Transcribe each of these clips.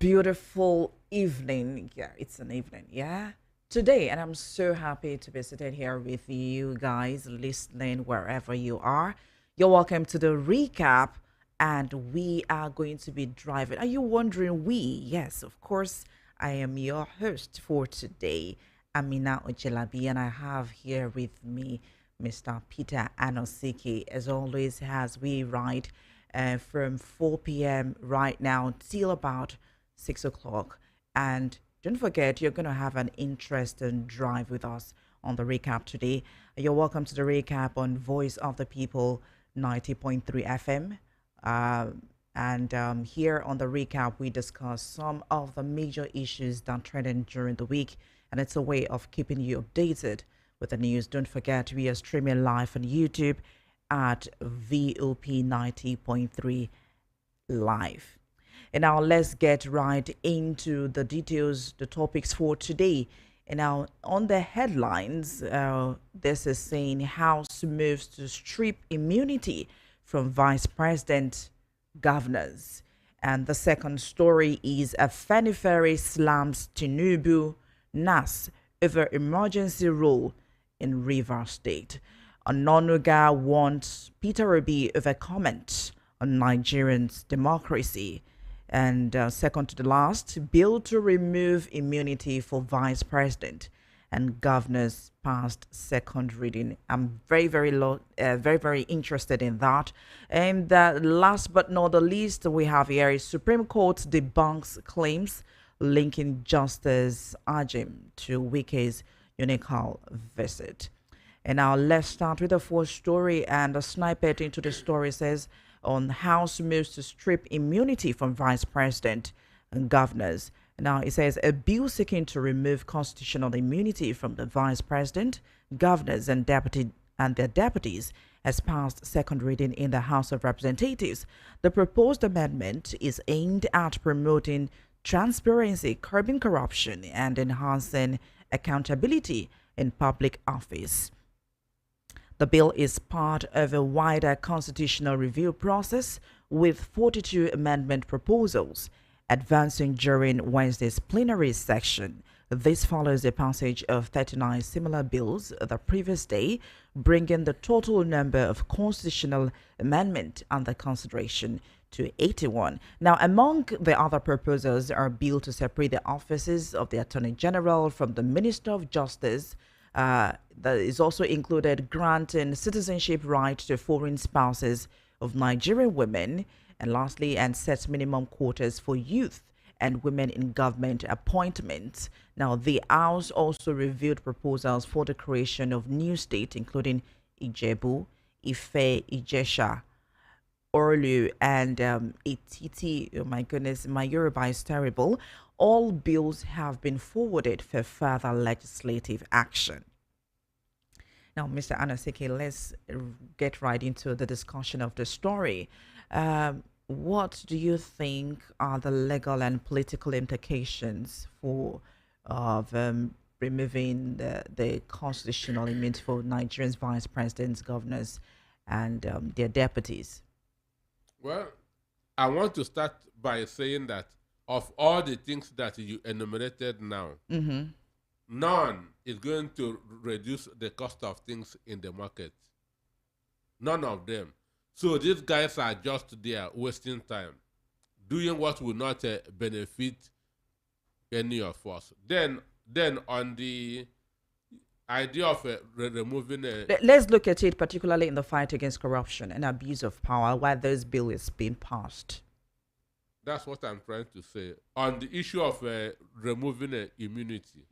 beautiful evening. Yeah, it's an evening. Yeah. Today, and I'm so happy to be sitting here with you guys listening wherever you are. You're welcome to the recap, and we are going to be driving. Are you wondering we? Yes, of course. I am your host for today, Amina Ojelabi, and I have here with me Mr. Peter Anosiki, as always, as we ride from 4 p.m. right now till about 6 o'clock. And don't forget, you're going to have an interesting drive with us on the recap today. You're welcome to the recap on Voice of the People 90.3 FM. And here on the recap, we discuss some of the major issues that trended during the week, and it's a way of keeping you updated with the news. Don't forget, we are streaming live on YouTube at VOP 90.3 live. And now let's get right into the details, the topics for today. And now on the headlines, this is saying House moves to strip immunity from Vice President governors. And the second story is a Ferry slams Tinubu NAS over emergency rule in Rivers State. Ononuga wants Peter Obi over comment on Nigerians' democracy. And second to the last, bill to remove immunity for vice president and governors passed second reading. I'm very interested in that. And last but not the least, we have here is Supreme Court debunks claims linking Justice Ajim to Wike's Unical visit. And now let's start with the fourth story, and a snippet into the story says on House moves to strip immunity from Vice President and governors. Now it says a bill seeking to remove constitutional immunity from the Vice President, governors, and their deputies has passed second reading in the House of Representatives. The proposed amendment is aimed at promoting transparency, curbing corruption, and enhancing accountability in public office. The bill is part of a wider constitutional review process with 42 amendment proposals advancing during Wednesday's plenary session. This follows the passage of 39 similar bills the previous day, bringing the total number of constitutional amendments under consideration to 81. Now, among the other proposals are a bill to separate the offices of the Attorney General from the Minister of Justice. That is also included granting citizenship right to foreign spouses of Nigerian women, and lastly, and sets minimum quotas for youth and women in government appointments. Now, the House also reviewed proposals for the creation of new states, including Ijebu, Ife, Ijesha, Orlu, and Etiti. Oh my goodness, my Yoruba is terrible. All bills have been forwarded for further legislative action. Now, Mr. Anaseke, let's get right into the discussion of the story. What do you think are the legal and political implications of removing the constitutional immunity for Nigerians' vice presidents, governors, and their deputies? Well, I want to start by saying that of all the things that you enumerated now, none is going to reduce the cost of things in the market. None of them. So these guys are just there wasting time, doing what will not benefit any of us. Then on the idea of removing Let's look at it particularly in the fight against corruption and abuse of power while this bill is being passed. That's what I'm trying to say. On the issue of removing immunity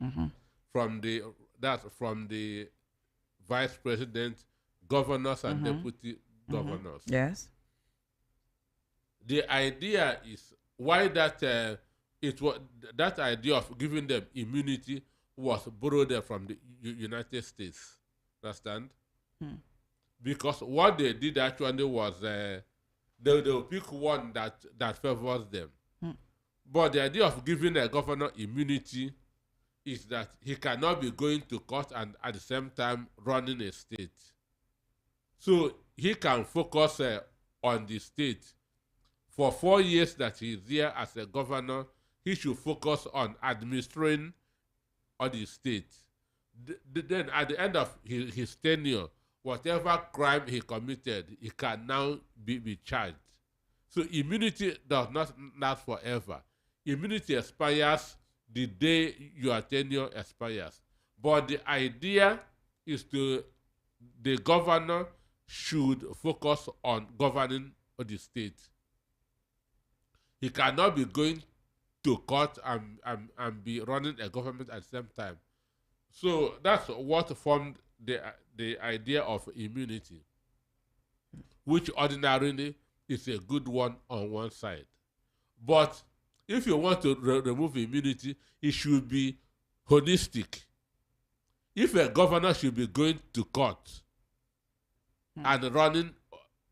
from the vice president, governors, and deputy governors. Yes. The idea is why that that idea of giving them immunity was borrowed from the United States. Understand? Because what they did actually was they'll pick one that favors them. But the idea of giving a governor immunity is that he cannot be going to court and at the same time running a state. So he can focus on the state. For 4 years that he's there as a governor, he should focus on administering all the state. Then at the end of his tenure, whatever crime he committed, he can now be charged. So immunity does not last forever. Immunity expires the day your tenure expires. But the idea is the governor should focus on governing the state. He cannot be going to court and be running a government at the same time. So that's what formed the idea of immunity, which ordinarily is a good one on one side. But if you want to remove immunity, it should be holistic. If a governor should be going to court and running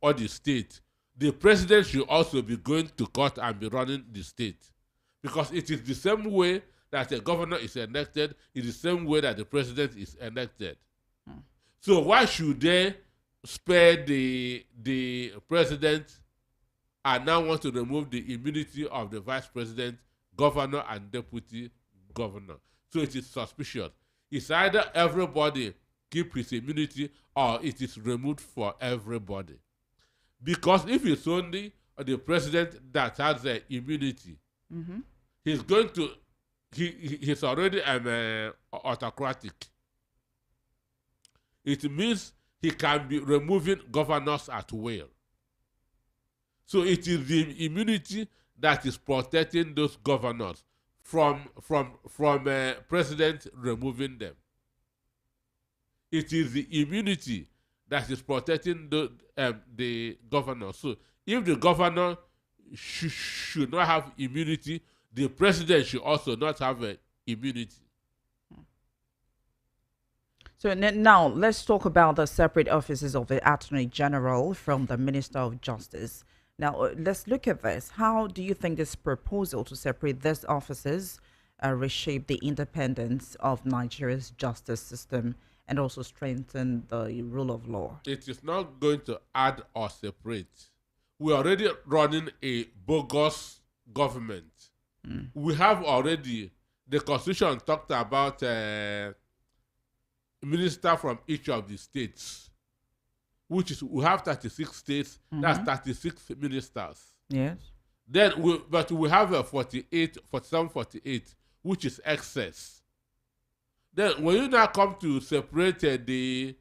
all the state, the president should also be going to court and be running the state. Because it is the same way that a governor is elected, it is the same way that the president is elected. So why should they spare the president and now want to remove the immunity of the vice president, governor, and deputy governor? So it is suspicious. It's either everybody keep his immunity or it is removed for everybody. Because if it's only the president that has the immunity, he's going to, he's already autocratic. It means he can be removing governors at will. So it is the immunity that is protecting those governors from president removing them. It is the immunity that is protecting the governor. So if the governor should not have immunity, the president should also not have immunity. So now let's talk about the separate offices of the Attorney General from the Minister of Justice. Now, let's look at this. How do you think this proposal to separate these offices reshape the independence of Nigeria's justice system and also strengthen the rule of law? It is not going to add or separate. We're already running a bogus government. We have already, the Constitution talked about minister from each of the states, which is, we have 36 states, that's 36 ministers. Yes. Then but we have a 48, 47, 48, which is excess. Then when you now come to separate the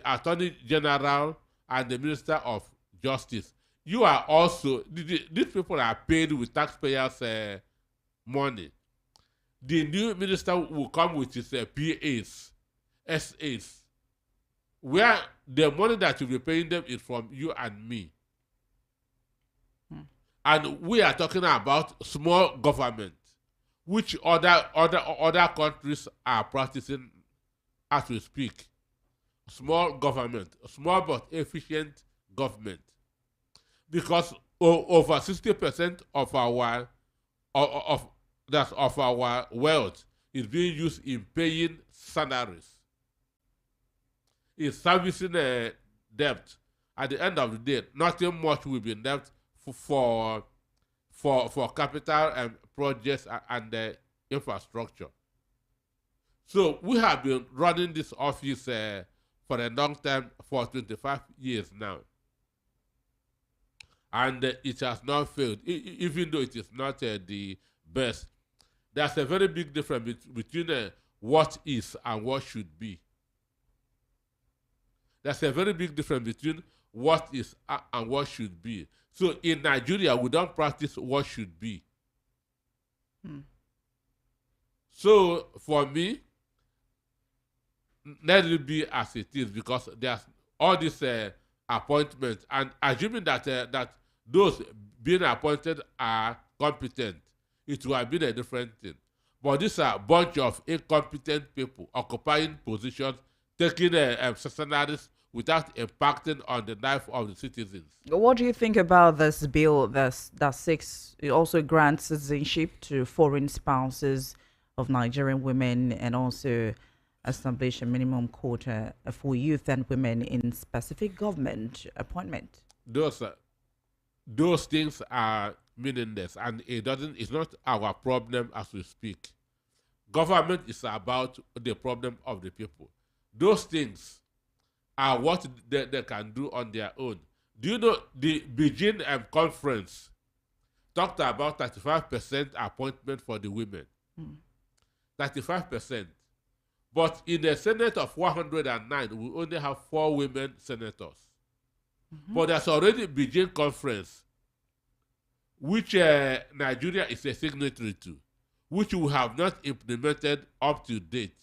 Attorney General and the Minister of Justice, you are also, these people are paid with taxpayers' money. The new minister will come with his PAs, SAs, where the money that you'll be paying them is from you and me. And we are talking about small government, which other countries are practicing as we speak. Small government, small but efficient government. Because over 60% of our wealth is being used in paying salaries. It's servicing debt. At the end of the day, nothing much will be left for capital and projects and infrastructure. So we have been running this office for a long time, for 25 years now. And it has not failed, even though it is not the best. There's a very big difference between what is and what should be. There's a very big difference between what is and what should be. So in Nigeria, we don't practice what should be. So for me, let it be as it is, because there's all these appointments, and assuming that those being appointed are competent, it will have been a different thing. But these are a bunch of incompetent people occupying positions, taking salaries without impacting on the life of the citizens. What do you think about this bill that seeks, it also grants citizenship to foreign spouses of Nigerian women and also establish a minimum quota for youth and women in specific government appointment? Those things are meaningless, and it's not our problem as we speak. Government is about the problem of the people. Those things are what they can do on their own. Do you know the Beijing conference talked about 35% appointment for the women? 35%. But in the Senate of 109, we only have 4 women senators. But there's already Beijing conference, which Nigeria is a signatory to, which we have not implemented up to date.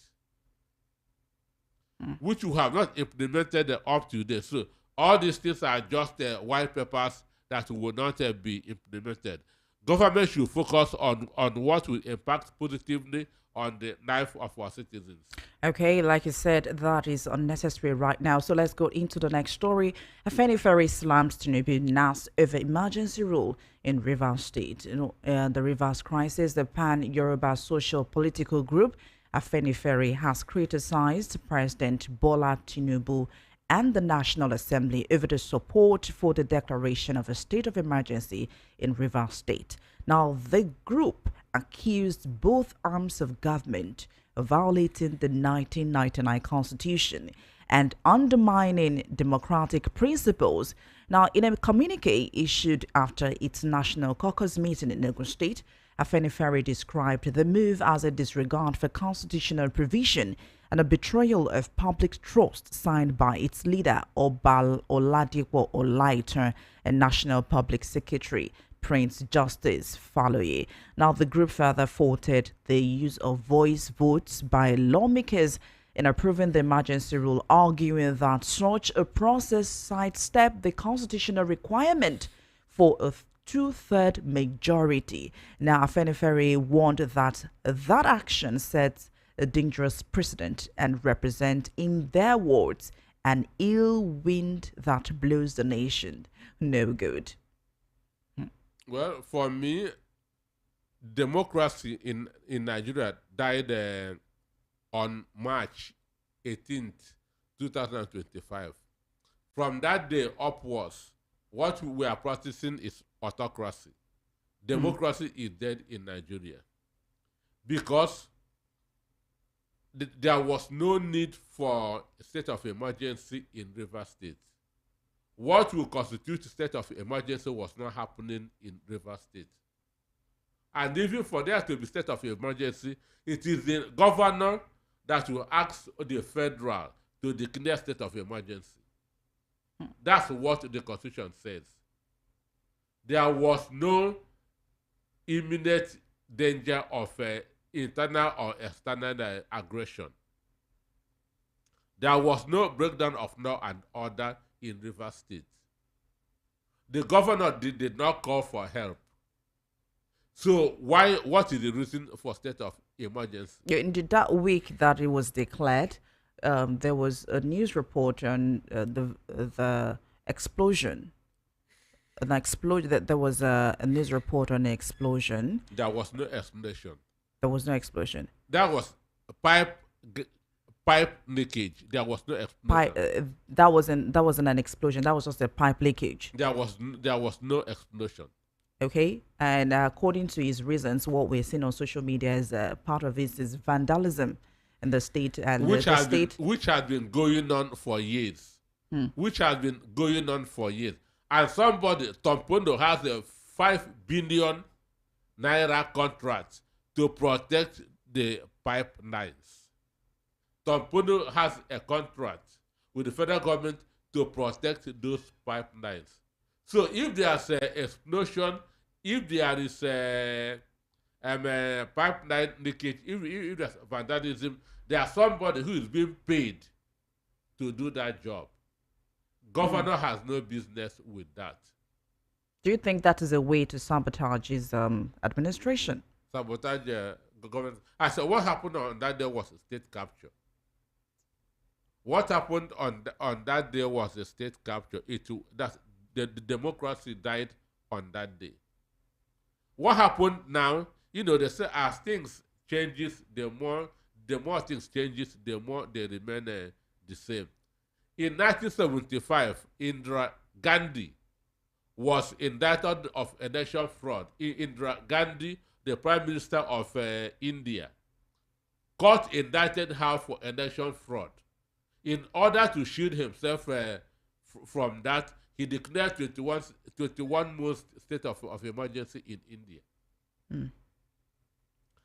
So all these things are just white papers that will not be implemented. Government should focus on what will impact positively on the life of our citizens. Okay, like you said, that is unnecessary right now. So let's go into the next story. Afenifere slams Tinubu NAS over emergency rule in Rivers State. The Rivers crisis, the Pan-Yoruba social political group, Afenifere, has criticized President Bola Tinubu and the National Assembly over the support for the declaration of a state of emergency in Rivers State. Now, the group accused both arms of government of violating the 1999 Constitution and undermining democratic principles. Now, in a communique issued after its National Caucus meeting in Ogun State, Afenifere described the move as a disregard for constitutional provision and a betrayal of public trust signed by its leader, Obal Oladipo Olaiter, and National Public Secretary, Prince Justice Faloye. Now, the group further faulted the use of voice votes by lawmakers in approving the emergency rule, arguing that such a process sidestepped the constitutional requirement for a two-thirds majority. Now, Afenifere warned that that action sets a dangerous precedent and represent, in their words, an ill wind that blows the nation no good. Well, for me, democracy in Nigeria died on March 18th, 2025. From that day upwards, what we are practicing is autocracy. Democracy is dead in Nigeria because there was no need for a state of emergency in Rivers State. What will constitute a state of emergency was not happening in Rivers State. And even for there to be state of emergency, it is the governor that will ask the federal to declare state of emergency. That's what the Constitution says. There was no imminent danger of internal or external aggression. There was no breakdown of law and order in Rivers State. The governor did not call for help. So what is the reason for state of emergency? In that week that it was declared, there was a news report on the explosion. That there was a news report on the explosion. There was no explosion. There was no explosion. That was a pipe leakage. There was no explosion. That wasn't an explosion. That was just a pipe leakage. There was no explosion. Okay, and according to his reasons, what we're seeing on social media is part of it is vandalism in the state, and which has been going on for years. Which has been going on for years. And somebody, Tompondo, has a 5 billion naira contract to protect the pipelines. Tompondo has a contract with the federal government to protect those pipelines. So if there's an explosion, if there is a pipeline leakage, if there's vandalism, there's somebody who is being paid to do that job. Governor has no business with that. Do you think that is a way to sabotage his administration? Sabotage the government. I said, what happened on that day was a state capture. What happened on that day was a state capture. The democracy died on that day. What happened now? They say as things changes, the more things changes, the more they remain the same. In 1975, Indira Gandhi was indicted of election fraud. Indira Gandhi, the Prime Minister of India, court indicted her for election fraud. In order to shield himself from that, he declared 21 months state of emergency in India. Mm.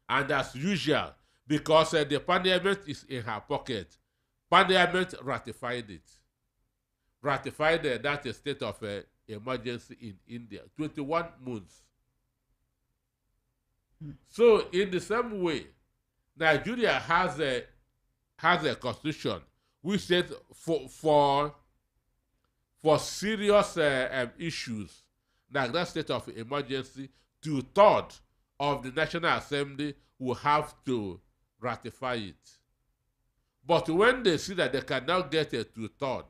And as usual, because the parliament is in her pocket, parliament ratified it. Ratified that state of emergency in India. 21 months. Mm. So in the same way, Nigeria has a constitution which says for serious issues like that state of emergency, 2/3 of the National Assembly will have to ratify it. But when they see that they cannot get a 2/3,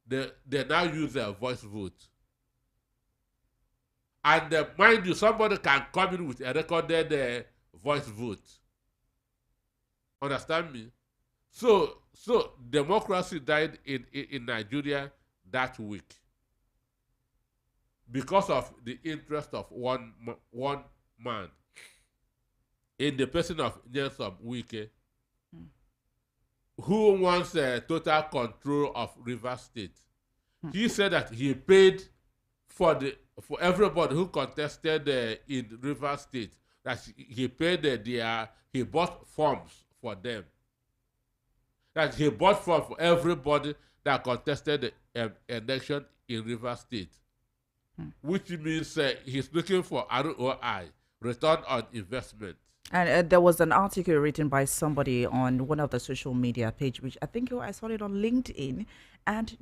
they now use a voice vote. And mind you, somebody can come in with a recorded voice vote. Understand me? So democracy died in Nigeria that week because of the interest of one man in the person of Nelson Wike, who wants total control of Rivers State. He said that he paid for everybody who contested in Rivers State, that he paid he bought forms for them. That he bought forms for everybody that contested the election in Rivers State, which means he's looking for ROI, return on investment. And there was an article written by somebody on one of the social media page, which I think I saw it on LinkedIn. And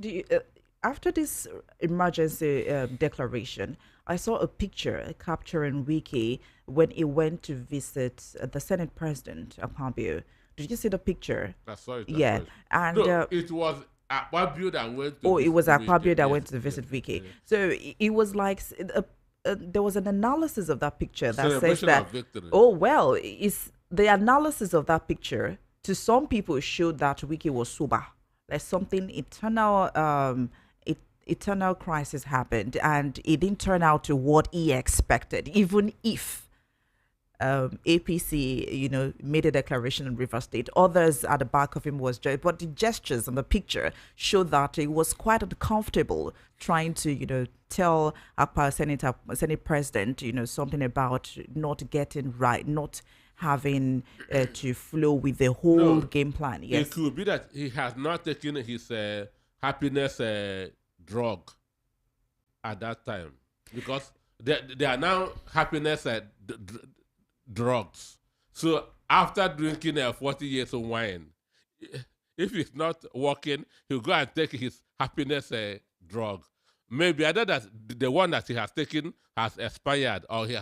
after this emergency declaration, I saw a picture capturing Wike when he went to visit the Senate President Akpabio. Did you see the picture? I saw it. Yeah, and no, it was Akpabio that went to. Oh, it was Akpabio that yes, went to visit Wike. Yes. So it was like there was an analysis of that picture that says that. Victory. Oh well, is the analysis of that picture to some people showed that Wike was sober. Like something eternal crisis happened, and it didn't turn out to what he expected, even if APC, made a declaration in River State. Others at the back of him was just, but the gestures and the picture showed that he was quite uncomfortable trying to, tell our Senate President, something about not getting right, not having to flow with the whole game plan. Yes, it could be that he has not taken his happiness drug at that time, because there are now happiness drugs. So after drinking 40 years of wine, if it's not working, he'll go and take his happiness drug. Maybe either that the one that he has taken has expired, or he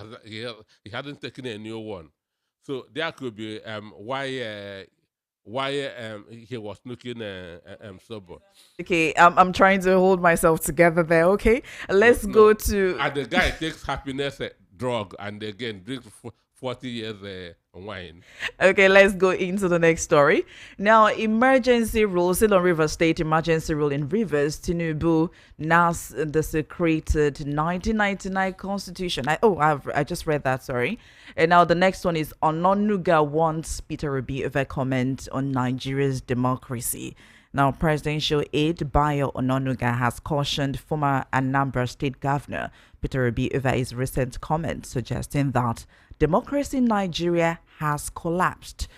hasn't taken a new one. So there could be why he was looking sober. Okay, I'm trying to hold myself together there. Okay, let's go to. And the guy takes happiness drug and again drinks 40 years wine. Okay, let's go into the next story. Now, emergency rule, still on Rivers State, emergency rule in Rivers. Tinubu now desecrated 1999 constitution. I just read that, sorry. And now the next one is Ononuga wants Peter Obi over comment on Nigeria's democracy. Now, presidential aide Bayo Ononuga has cautioned former Anambra State Governor Peter Obi over his recent comment, suggesting that democracy in Nigeria has collapsed.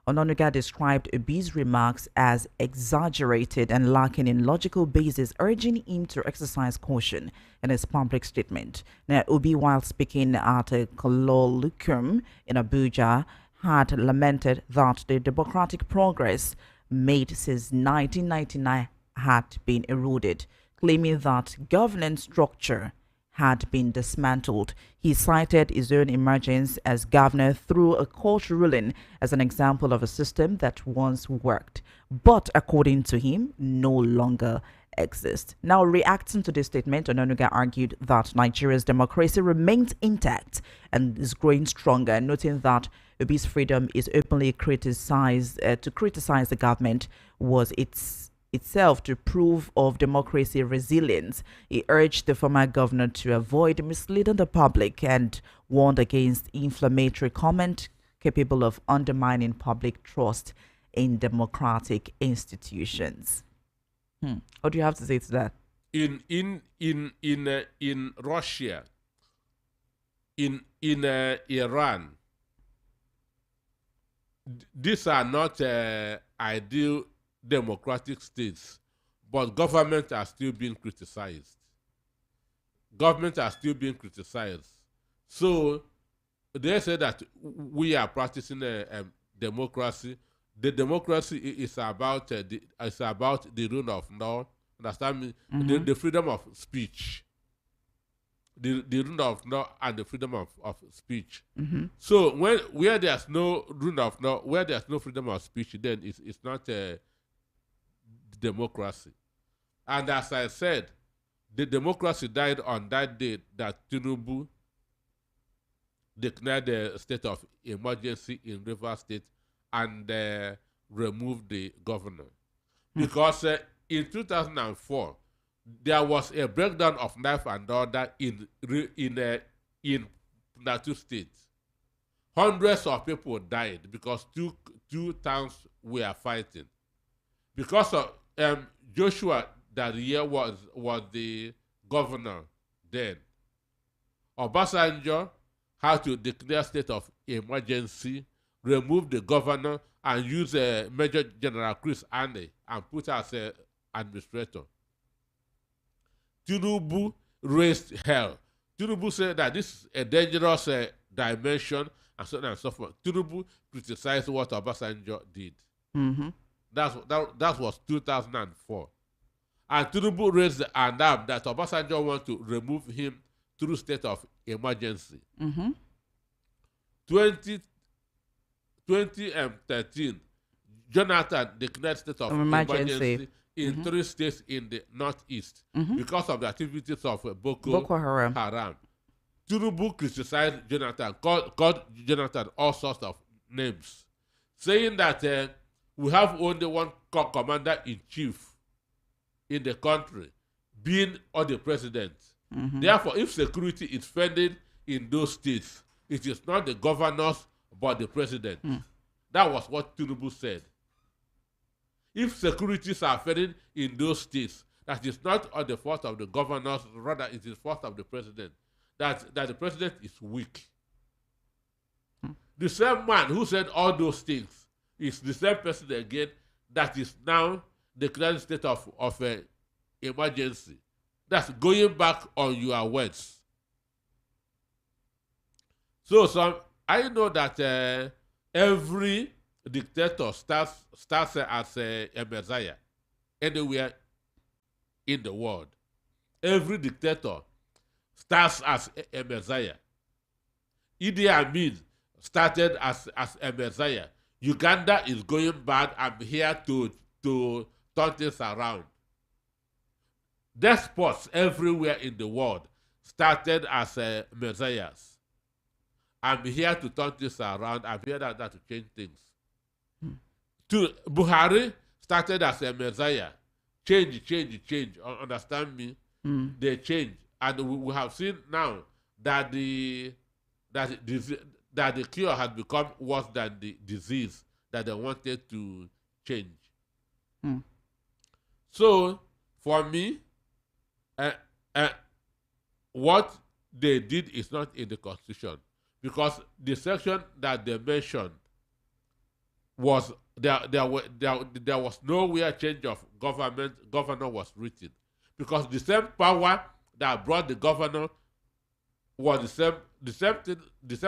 Ononuga described Obi's remarks as exaggerated and lacking in logical basis, urging him to exercise caution in his public statement. Now, Obi, while speaking at a colloquium in Abuja, had lamented that the democratic progress made since 1999 had been eroded, claiming that governance structure had been dismantled. He cited his own emergence as governor through a court ruling as an example of a system that once worked, but according to him, no longer exists. Now, reacting to this statement, Ononuga argued that Nigeria's democracy remains intact and is growing stronger, noting that Obi's freedom is openly criticized to criticize the government was its itself to prove of democracy resilience. He urged the former governor to avoid misleading the public and warned against inflammatory comment capable of undermining public trust in democratic institutions. What do you have to say to that? In Russia, in Iran, these are not ideal democratic states, but governments are still being criticized. Governments are still being criticized. So they say that we are practicing a democracy. The democracy is about the rule of law. Understand me? The freedom of speech. The rule of law and the freedom of speech. So where there's no rule of law, where there's no freedom of speech, then it's not a democracy. And as I said, the democracy died on that day that Tinubu declared the state of emergency in Rivers State and removed the governor. Because in 2004, there was a breakdown of life and order in Plateau State. Hundreds of people died because two towns were fighting. Because of Joshua Darie was the governor then. Obasanjo had to declare state of emergency, remove the governor, and use Major General Chris Ande and put as administrator. Tinubu raised hell. Tinubu said that this is a dangerous dimension and so on and so forth. Tinubu criticized what Obasanjo did. That was 2004. And Tinubu raised the alarm that Obasanjo wanted to remove him through state of emergency. 2013, Jonathan declared state of emergency in 3 states in the northeast because of the activities of Boko Haram. Tinubu criticized Jonathan, called Jonathan all sorts of names, saying that we have only one commander-in-chief in the country, being or the president. Therefore, if security is failing in those states, it is not the governors but the president. That was what Tinubu said. If securities are failing in those states, that is not on the fault of the governors, rather it is fault of the president. That the president is weak. The same man who said all those things is the same person again that is now declaring state of emergency. That's going back on your words. So I know that every dictator starts as a messiah anywhere in the world. Every dictator starts as a messiah. Idi Amin started as a messiah. Uganda is going bad. I'm here to turn things around. Despots everywhere in the world started as messiahs. I'm here to turn this around. I'm here that to change things. Buhari started as a messiah. Change. Understand me? They change. And we have seen now that the cure has become worse than the disease that they wanted to change. So, for me, what they did is not in the Constitution, because the section that they mentioned was there was nowhere change of governor was written, because the same power that brought the governor was the same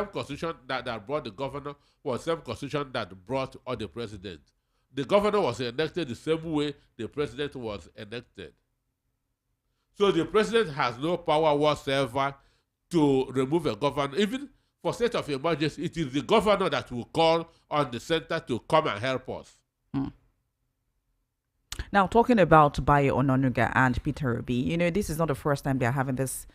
constitution that brought the governor was the same constitution that brought all the president. The governor was elected the same way the president was elected. So the president has no power whatsoever to remove a governor. Even for state of emergency, it is the governor that will call on the center to come and help us. Now, talking about Bayo Ononuga and Peter Obi, this is not the first time they are having this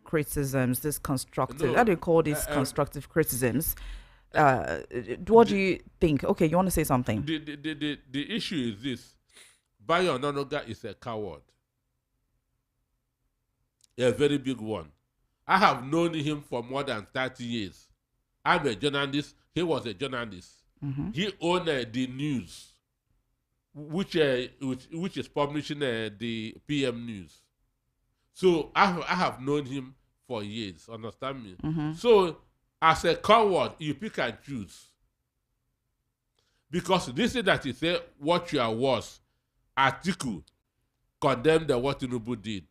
criticisms, this constructive, how do you call these constructive criticisms? What do you think? Okay, you want to say something? The issue is this: Bayo Ononoga is a coward, a very big one. I have known him for more than 30 years. I'm a journalist. He was a journalist. He owned the news, which is publishing the PM News. So I have known him for years. Understand me? So as a coward, you pick and choose. Because this is that he said what you are was, Atiku condemned what Tinubu did.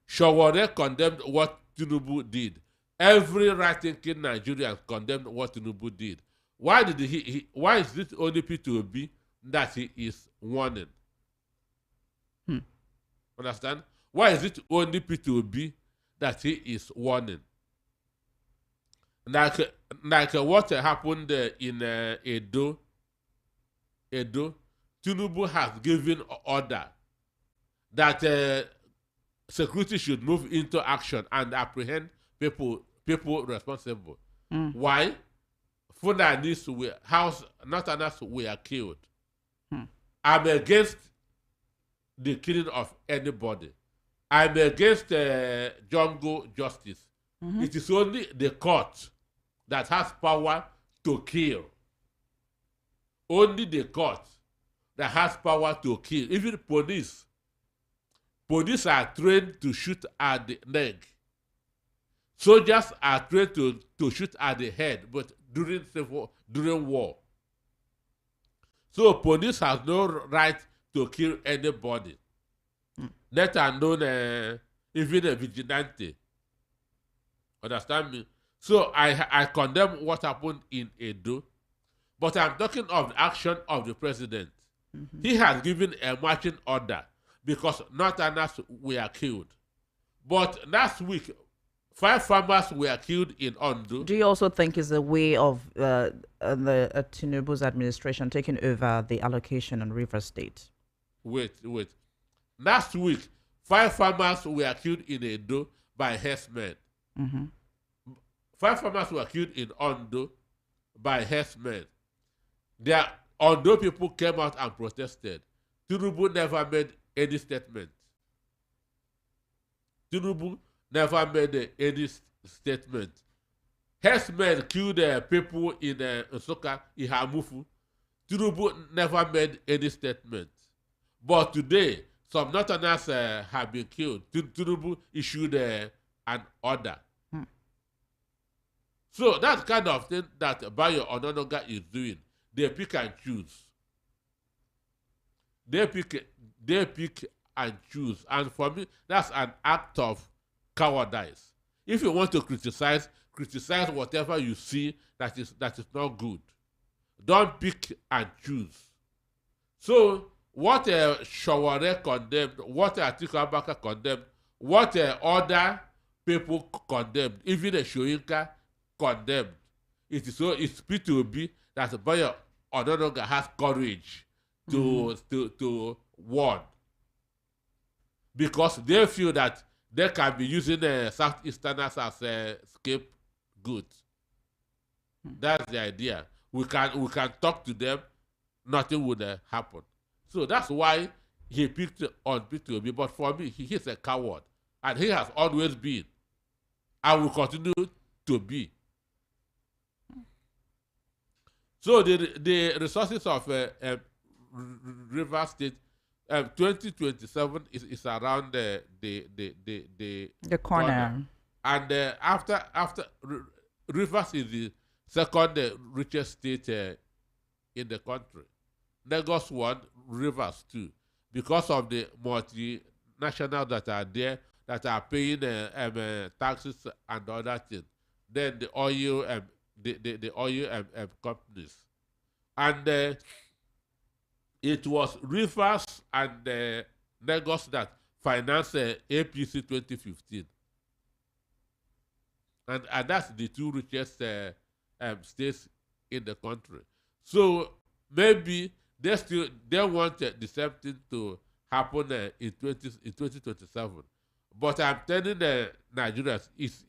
Shawore condemned what Tinubu did. Every right-thinking Nigerian condemned what Tinubu did. Why did why is this only P2B that he is warning? Understand? Why is it only P2B that he is warning? Like what happened in Edo, Tinubu has given order that security should move into action and apprehend people responsible. Why? Fulanis were Northerners were killed. I'm against the killing of anybody. I'm against jungle justice. It is only the court that has power to kill. Only the court that has power to kill. Even police. Police are trained to shoot at the leg. Soldiers are trained to shoot at the head, but during war. So police has no right to kill anybody. Let alone even a vigilante. Understand me? So I condemn what happened in Edo, but I'm talking of the action of the president. He has given a marching order because Northerners were killed. But last week, 5 farmers were killed in Ondo. Do you also think it's a way of the Tinubu's administration taking over the allocation in River State? Wait. Last week, 5 farmers were killed in Edo by herdsmen. 5 farmers were killed in Ondo by herdsmen. The Ondo people came out and protested. Tinubu never made any statement. Tinubu never made any statement. Herdsmen killed people in Nsukka, Ihamufu. Tinubu never made any statement. But today, some Northerners have been killed. Tinubu issued an order. So that kind of thing that Bayo Ononoga is doing, they pick and choose. They pick and choose. And for me, that's an act of cowardice. If you want to criticize whatever you see that is not good. Don't pick and choose. So what Shawore condemned, what Atiku Abubakar condemned, what other people condemned, even Shoyinka condemned. It's P2B that Bayo Ononoga has courage to warn. Because they feel that they can be using Southeasterners as a scapegoat. That's the idea. We can talk to them, nothing would happen. So that's why he picked on P2B. But for me, he's a coward. And he has always been. And will continue to be. So the resources of River State 2027 is around the corner. And after Rivers is the second richest state in the country. Lagos 1, Rivers 2, because of the multinationals that are there that are paying taxes and other things. Then the oil the oil companies. And it was Rivers and Lagos that financed APC 2015. And that's the 2 richest states in the country. So maybe they want the same thing to happen in 2027. But I'm telling the Nigerians, it's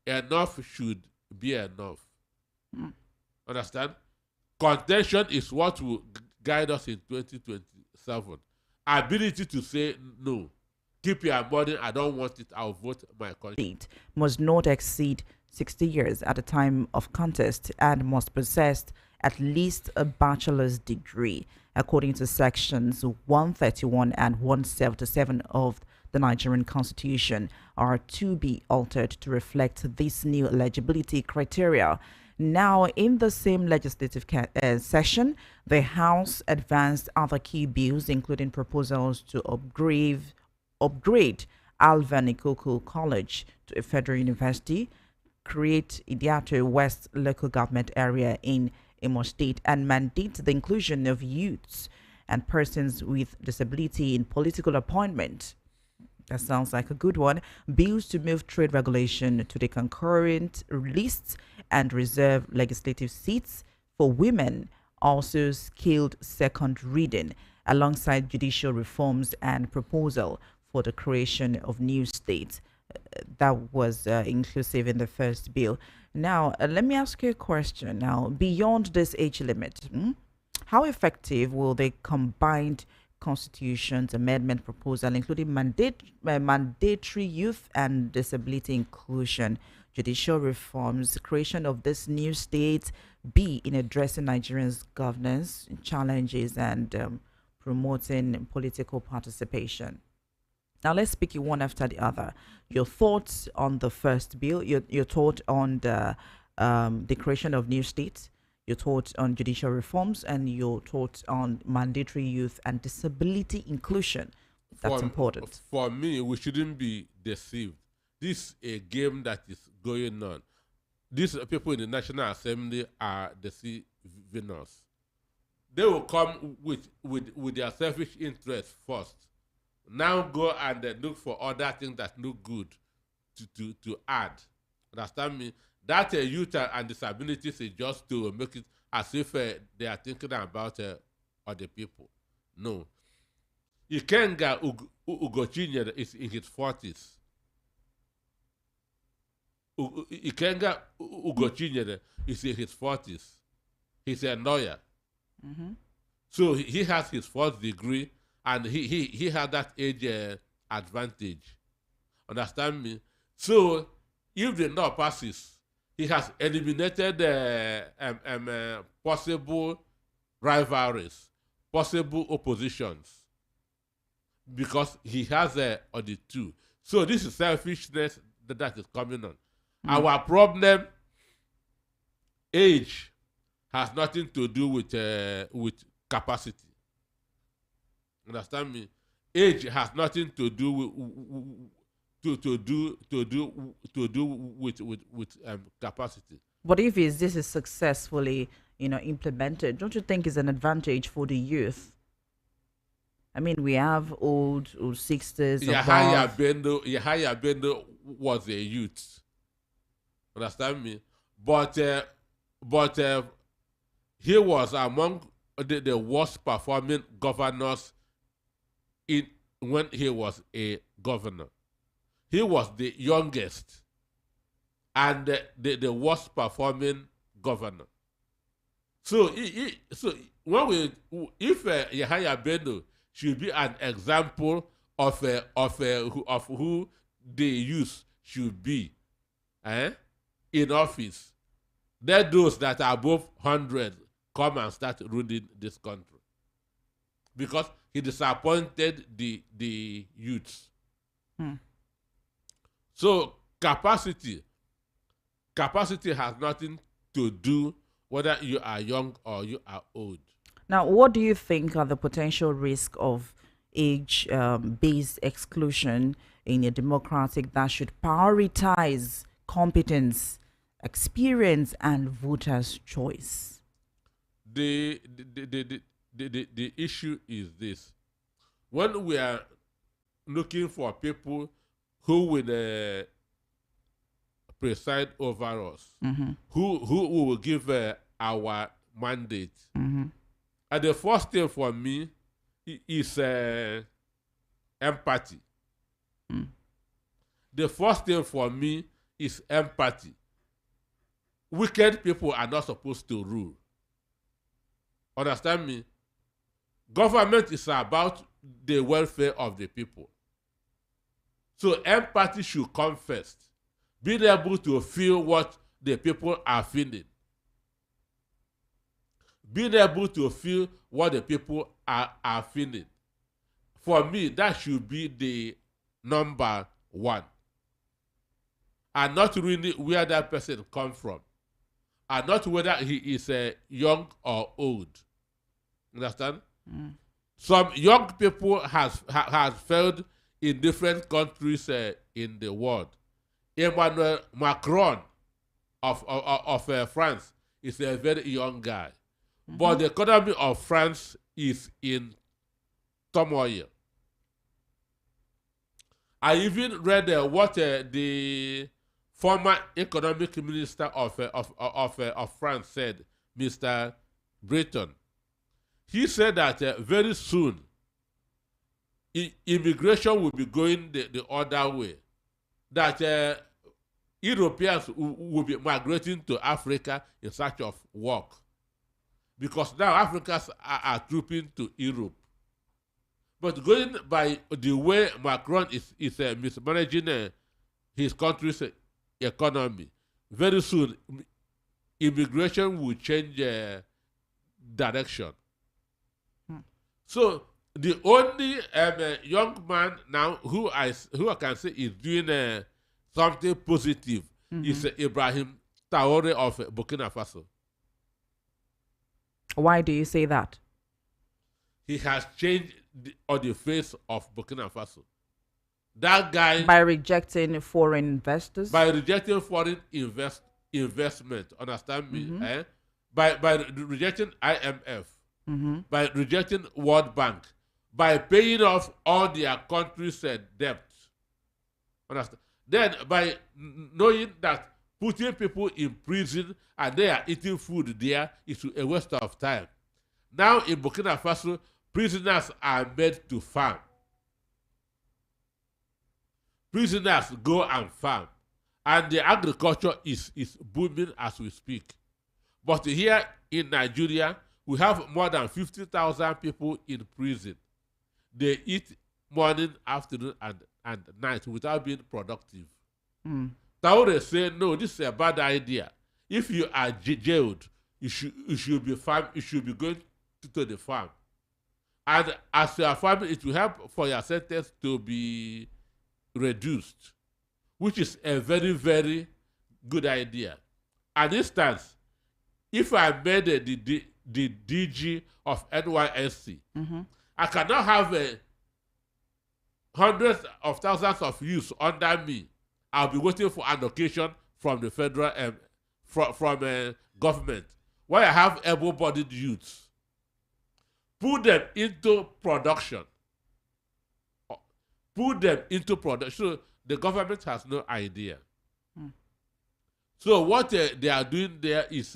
enough should be enough. Mm. Understand? Contention is what will guide us in 2027. Ability to say no. Keep your money. I don't want it. I'll vote my conscience. Must not exceed 60 years at the time of contest and must possess at least a bachelor's degree, according to sections 131 and 177 of the Nigerian Constitution, are to be altered to reflect this new eligibility criteria. Now, in the same legislative session, the House advanced other key bills, including proposals to upgrade Alvan Ikoku College to a federal university, create Idiato West local government area in Imo State, and mandate the inclusion of youths and persons with disability in political appointment. That sounds like a good one. Bills to move trade regulation to the concurrent lists and reserve legislative seats for women also scaled second reading, alongside judicial reforms and proposal for the creation of new states. That was inclusive in the first bill. Now, let me ask you a question. Now, beyond this age limit, how effective will the combined Constitution's amendment proposal, including mandatory youth and disability inclusion, judicial reforms, creation of this new state, be in addressing Nigerians' governance challenges and promoting political participation? Now let's speak it one after the other. Your thoughts on the first bill, your thought on the creation of new states, your thoughts on judicial reforms, and your thoughts on mandatory youth and disability inclusion. That's important. For me, we shouldn't be deceived. This is a game that is going on. These people in the National Assembly are deceiving us. They will come with their selfish interests first. Now go and look for other things that look good to add. Understand me? That youth and disabilities is just to make it as if they are thinking about other people. No. Ikenga Ugochinyere is in his 40s. Ikenga Ugochinyere is in his 40s. He's a lawyer. Mm-hmm. So he has his fourth degree, and he had that age advantage. Understand me? So if the law passes, he has eliminated possible rivalries, possible oppositions, because he has on the two. So this is selfishness that is coming on. Our problem, age, has nothing to do with capacity. Understand me? Age has nothing to do with capacity. But if this is successfully, implemented, don't you think it's an advantage for the youth? I mean, we have old 60s. Yahaya Bendo was a youth. Understand me? But he was among the worst performing governors when he was a governor. He was the youngest and the worst performing governor. So if Yahaya Bello should be an example of who the youth should be in office, then those that are above 100 come and start ruling this country, because he disappointed the youths. So capacity has nothing to do whether you are young or you are old. Now, what do you think are the potential risk of age-based exclusion in a democratic that should prioritize competence, experience, and voters' choice? The issue is this: when we are looking for people who will preside over us, who will give our mandate, and the first thing for me is empathy. The first thing for me is empathy. wicked people are not supposed to rule. Understand me? Government is about the welfare of the people. So empathy should come first. Being able to feel what the people are feeling. Being able to feel what the people are feeling. For me, that should be the number one. And not really where that person comes from. And not whether he is young or old. Understand? Some young people has failed in different countries in the world. Emmanuel Macron of France is a very young guy. But the economy of France is in turmoil. I even read what the former economic minister of France said, Mr. Breton. He said that very soon, immigration will be going the other way. That Europeans will be migrating to Africa in search of work. Because now Africans are trooping to Europe. But going by the way Macron is mismanaging his country's economy, very soon immigration will change direction. So the only young man now who I can say is doing something positive is Ibrahim Traore of Burkina Faso. Why do you say that? He has changed on the face of Burkina Faso. That guy, by rejecting foreign investors, by rejecting foreign investment, understand me? By rejecting IMF, by rejecting World Bank, by paying off all their country's debt. Understand? Then by knowing that putting people in prison and they are eating food there is a waste of time. Now in Burkina Faso, prisoners are made to farm. Prisoners go and farm. And the agriculture is booming as we speak. But here in Nigeria, we have more than 50,000 people in prison. They eat morning, afternoon, and night without being productive. Traore say, no, this is a bad idea. If you are jailed, you should be farm. You should be going to the farm. And as you are farming, it will help for your sentence to be reduced, which is a very, very good idea. An instance, if I made the DG of NYSC, I cannot have hundreds of thousands of youths under me. I'll be waiting for allocation from the federal from government. Why I have able-bodied youths, put them into production. Put them into production. So the government has no idea. So what they are doing there is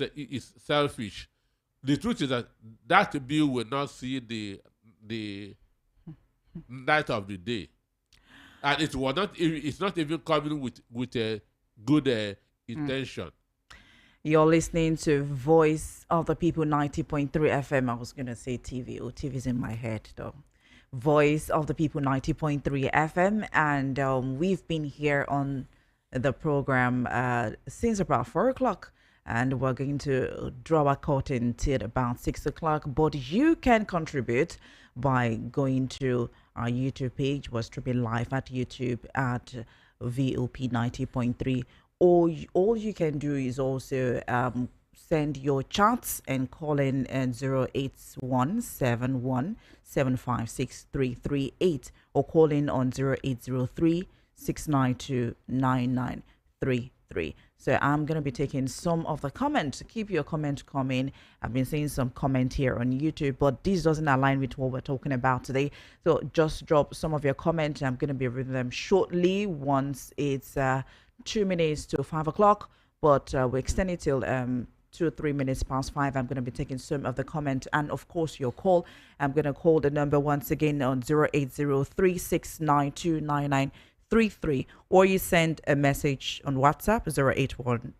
selfish. The truth is that bill will not see the light of the day, and it will not. It's not even coming with a good intention. You're listening to Voice of the People 90.3 FM. I was gonna say TV. Oh, TV's in my head though. Voice of the People 90.3 FM, and we've been here on the program since about 4 o'clock, and we're going to draw a curtain till about 6 o'clock. But you can contribute by going to our YouTube page. We're streaming live at YouTube at VOP 90.3. All you can do is also send your chats and call in at 08171756338 or call in on 0803-692-9933. So I'm going to be taking some of the comments. Keep your comment coming. I've been seeing some comment here on YouTube, but this doesn't align with what we're talking about today. So just drop some of your comments. I'm going to be reading them shortly once it's 2 minutes to 5 o'clock, but we extend it till 2 or 3 minutes past 5. I'm going to be taking some of the comment and of course your call. I'm going to call the number once again on 0803-692-9933. 33, or you send a message on WhatsApp 0817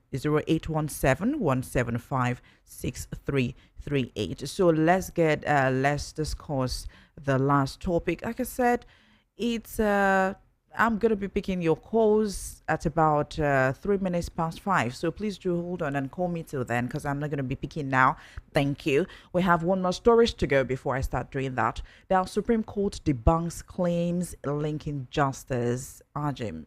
So let's discuss the last topic. Like I said, it's I'm gonna be picking your calls at about 3 minutes past 5. So please do hold on and call me till then, because I'm not gonna be picking now. Thank you. We have one more stories to go before I start doing that. Now, Supreme Court debunks claims linking Justice Ajim.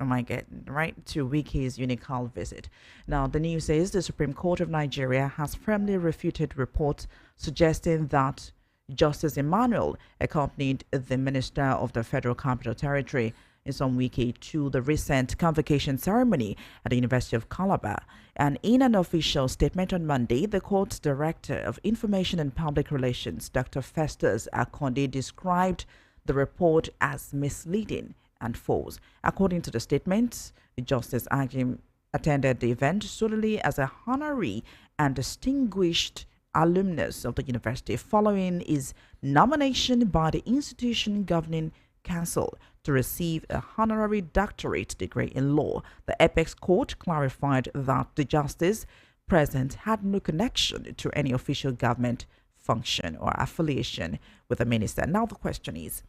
Am I getting right? To Wike's Unical visit. Now, the news says the Supreme Court of Nigeria has firmly refuted reports suggesting that Justice Emmanuel accompanied the Minister of the Federal Capital Territory in some Wike to the recent convocation ceremony at the University of Calabar. And in an official statement on Monday, the court's Director of Information and Public Relations, Dr. Festus Akonde, described the report as misleading and false. According to the statement, Justice Ajim attended the event solely as a honorary and distinguished alumnus of the university following his nomination by the institution governing council to receive a honorary doctorate degree in law. The apex court clarified that the justice present had no connection to any official government function or affiliation with the minister. Now the question is,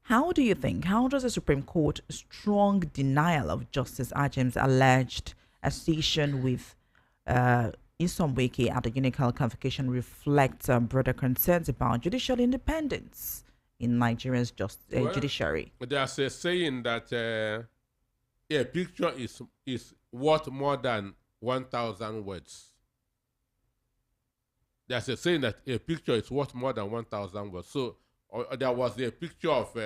how does the Supreme Court strong denial of Justice Ajim's alleged association with Isom Wike at the Unical convocation reflects broader concerns about judicial independence in Nigeria's judiciary? There's a saying that a picture is worth more than 1,000 words. There's a saying that a picture is worth more than 1,000 words. So there was a picture of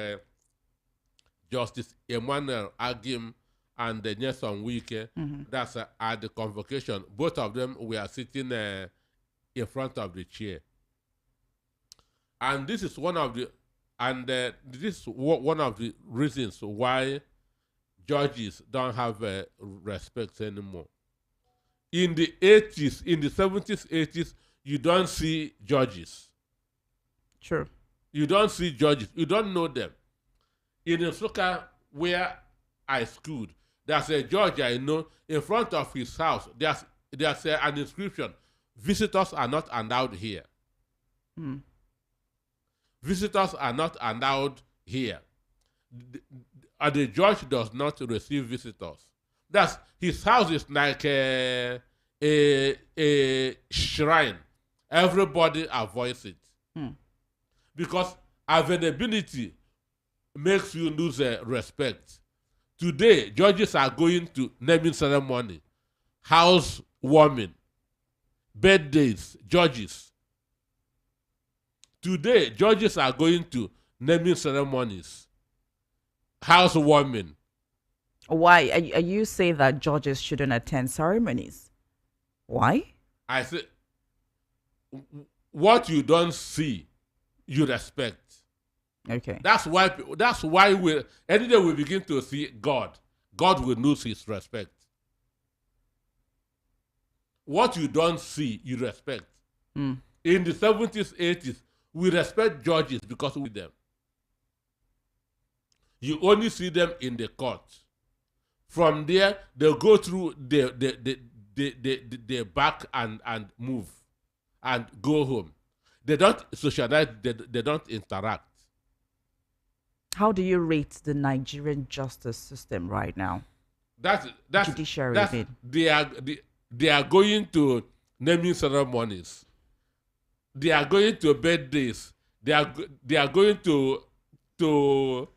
Justice Emmanuel Agim and Nyesom Wike. That's at the convocation. Both of them were sitting in front of the chair. And this is one of the reasons why judges don't have respect anymore. In the 80s, in the 70s, 80s, you don't see judges. Sure. You don't see judges. You don't know them. In Nsukka, where I schooled, there's a judge I know. In front of his house, there's an inscription: visitors are not allowed here. Visitors are not allowed here. The judge does not receive visitors. His house is like a shrine. Everybody avoids it. Because availability makes you lose respect. Today, judges are going to naming ceremony, housewarming, birthdays, judges. Today, judges are going to naming ceremonies, housewarming. Why? Are you saying that judges shouldn't attend ceremonies? Why? I say, what you don't see, you respect. Okay. That's why any day we begin to see God will lose his respect. What you don't see, you respect. In the 70s, 80s, we respect judges because we see them. You only see them in the court. From there, they go through the back and move and go home. They don't socialize, they don't interact. How do you rate the Nigerian justice system right now? That's judiciary. They are going to naming ceremonies. They are going to birthdays. They are going to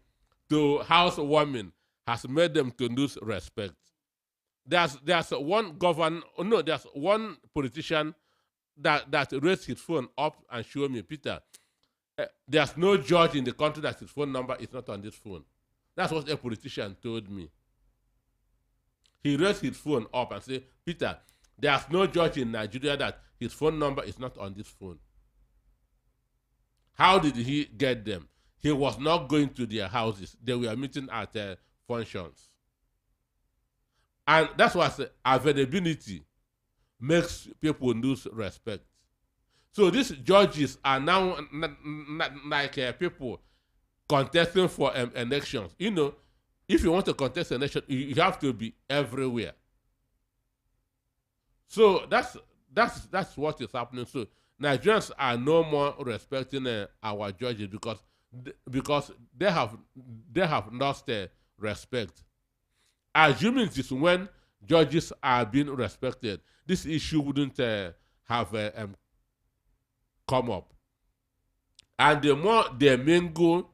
housewarming. Has made them to lose respect. There's one politician that raised his phone up and showed me, Peter, there's no judge in the country that his phone number is not on this phone. That's what a politician told me. He raised his phone up and said, Peter, there's no judge in Nigeria that his phone number is not on this phone. How did he get them? He was not going to their houses. They were meeting at functions. And that's why I say availability makes people lose respect. So these judges are now like people. contesting for elections. If you want to contest an election, you have to be everywhere. So that's what is happening. So Nigerians are no more respecting our judges because they have lost respect. Assuming it is when judges are being respected, this issue wouldn't have come up. And the more they mingle,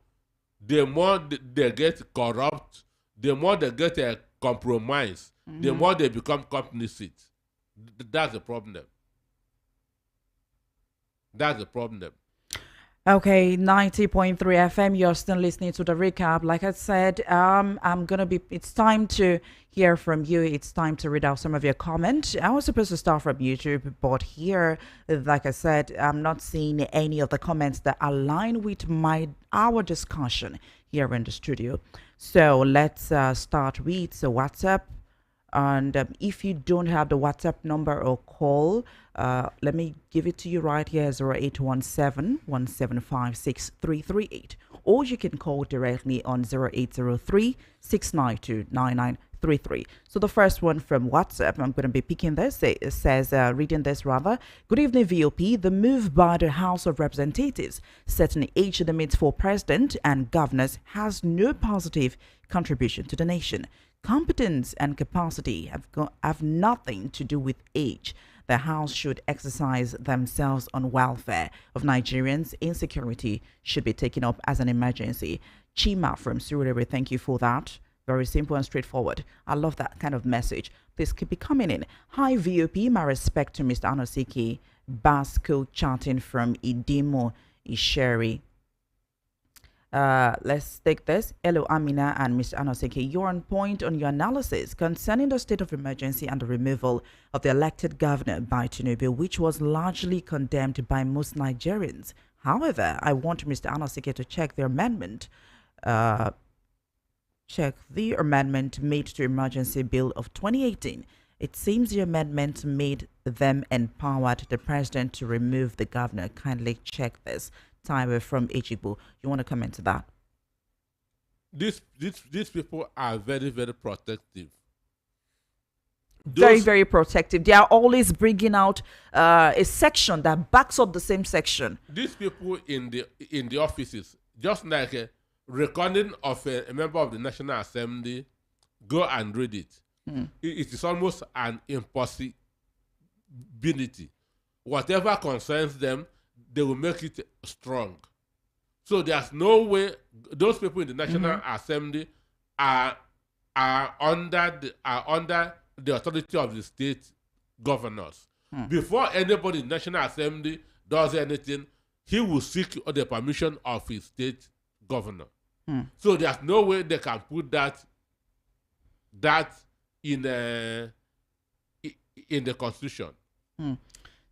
the more they get corrupt, the more they get compromised, the more they become complicit. That's the problem. That's the problem. Okay, 90.3 FM. You're still listening to the recap. Like I said, it's time to hear from you. It's time to read out some of your comments. I was supposed to start from YouTube, but here, like I said, I'm not seeing any of the comments that align with our discussion here in the studio. So let's start with WhatsApp. And if you don't have the WhatsApp number or call, let me give it to you right here, 0817-175-6338. Or you can call directly on 0803-692-9933. So the first one from WhatsApp, I'm going to be picking this. It says, reading this rather. Good evening, VOP. The move by the House of Representatives setting age limits for president and governors has no positive contribution to the nation. Competence and capacity have nothing to do with age. The House should exercise themselves on welfare of Nigerians. Insecurity should be taken up as an emergency. Chima from Surulere, thank you for that. Very simple and straightforward. I love that kind of message. This could be coming in. Hi, VOP. My respect to Mr. Anosike Basco chatting from Idimo Isheri. Let's take this. Hello, Amina and Mr. Anosike. You're on point on your analysis concerning the state of emergency and the removal of the elected governor by Tinubu, which was largely condemned by most Nigerians. However, I want Mr. Anosike to check the amendment. Check the amendment made to Emergency Bill of 2018. It seems the amendment made them empowered the president to remove the governor. Kindly check this. Time from Echibo. You want to comment to that? These people are very, very protective. Very, very protective. They are always bringing out a section that backs up the same section. These people in the offices, just like a recording of a member of the National Assembly, go and read it. It is almost an impossibility. Whatever concerns them, they will make it strong. So there's no way those people in the National Assembly are under the authority of the state governors. Before anybody in the National Assembly does anything, he will seek the permission of his state governor. So there's no way they can put that in the Constitution.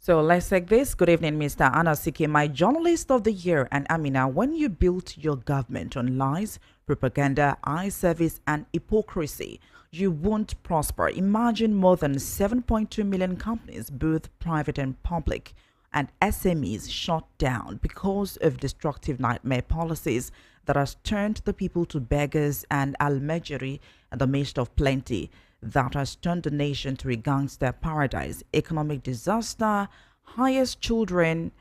So let's take this. Good evening, Mr. Anosike, my journalist of the year. And Amina, when you built your government on lies, propaganda, eye service, and hypocrisy, you won't prosper. Imagine more than 7.2 million companies, both private and public, and SMEs shut down because of destructive nightmare policies that has turned the people to beggars and almejiri in the midst of plenty, that has turned the nation to a gangster paradise. Economic disaster, highest children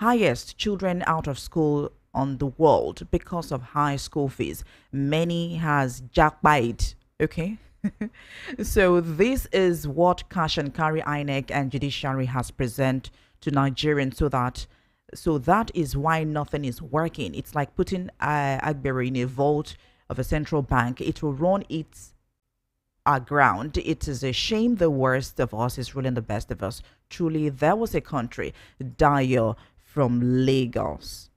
out of school on the world because of high school fees. Many has jackpot. Okay. So this is what Cash and Carry INEC and Judiciary has present to Nigerians, so that is why nothing is working. It's like putting Agbero in a vault of a central bank. It will run its ground. It is a shame the worst of us is ruling the best of us. Truly, there was a country. Dio from Lagos.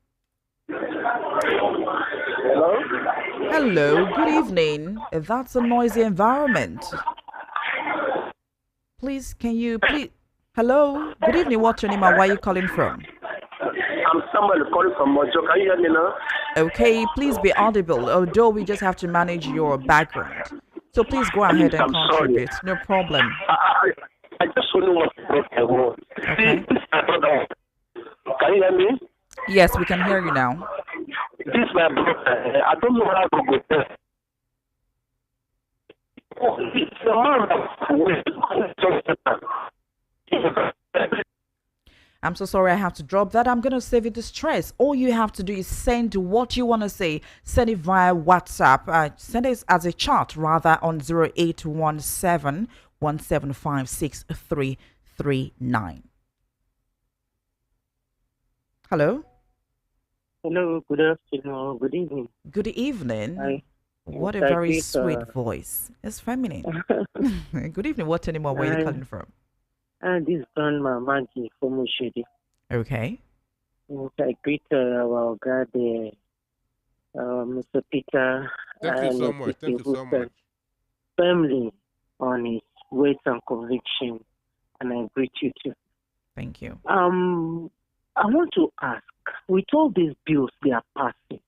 Hello? Hello, good evening. That's a noisy environment. Please, hello, good evening. What's your name and where are you calling from? I'm somebody calling from Mojo. Can you hear me now? Okay, please be audible, although we just have to manage your background. So please go ahead and contribute. No problem. I just want to know what I want. Okay. Can you hear me? Yes, we can hear you now. This this my brother. I don't know how to go there. Oh, it's a man that I'm so sorry I have to drop that. I'm going to save you the stress. All you have to do is send what you want to say. Send it via WhatsApp. Send it as a chat rather on 0817 1756339. Hello? Hello, good afternoon, good evening. Good evening. I What a I very greet sweet voice. It's feminine. Good evening. What anymore? Where are you calling from? this is Grandma Maggie from Ushidi. Okay. I greet our God, Mr. Peter, Thank you and so much. Thank you so much. family on his weight and conviction, and I greet you too. Thank you. I want to ask, with all these bills they are passing,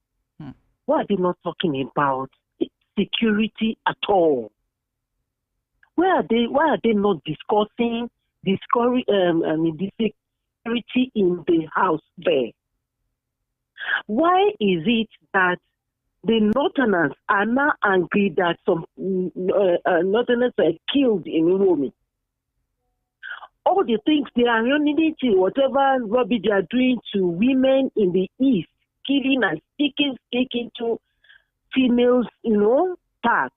why are they not talking about security at all? Why are they not discussing the security in the house there? Why is it that the Northerners are now angry that some Northerners are killed in Rome? All the things they are running into, whatever rubbish they are doing to women in the East, killing and speaking to females, parts.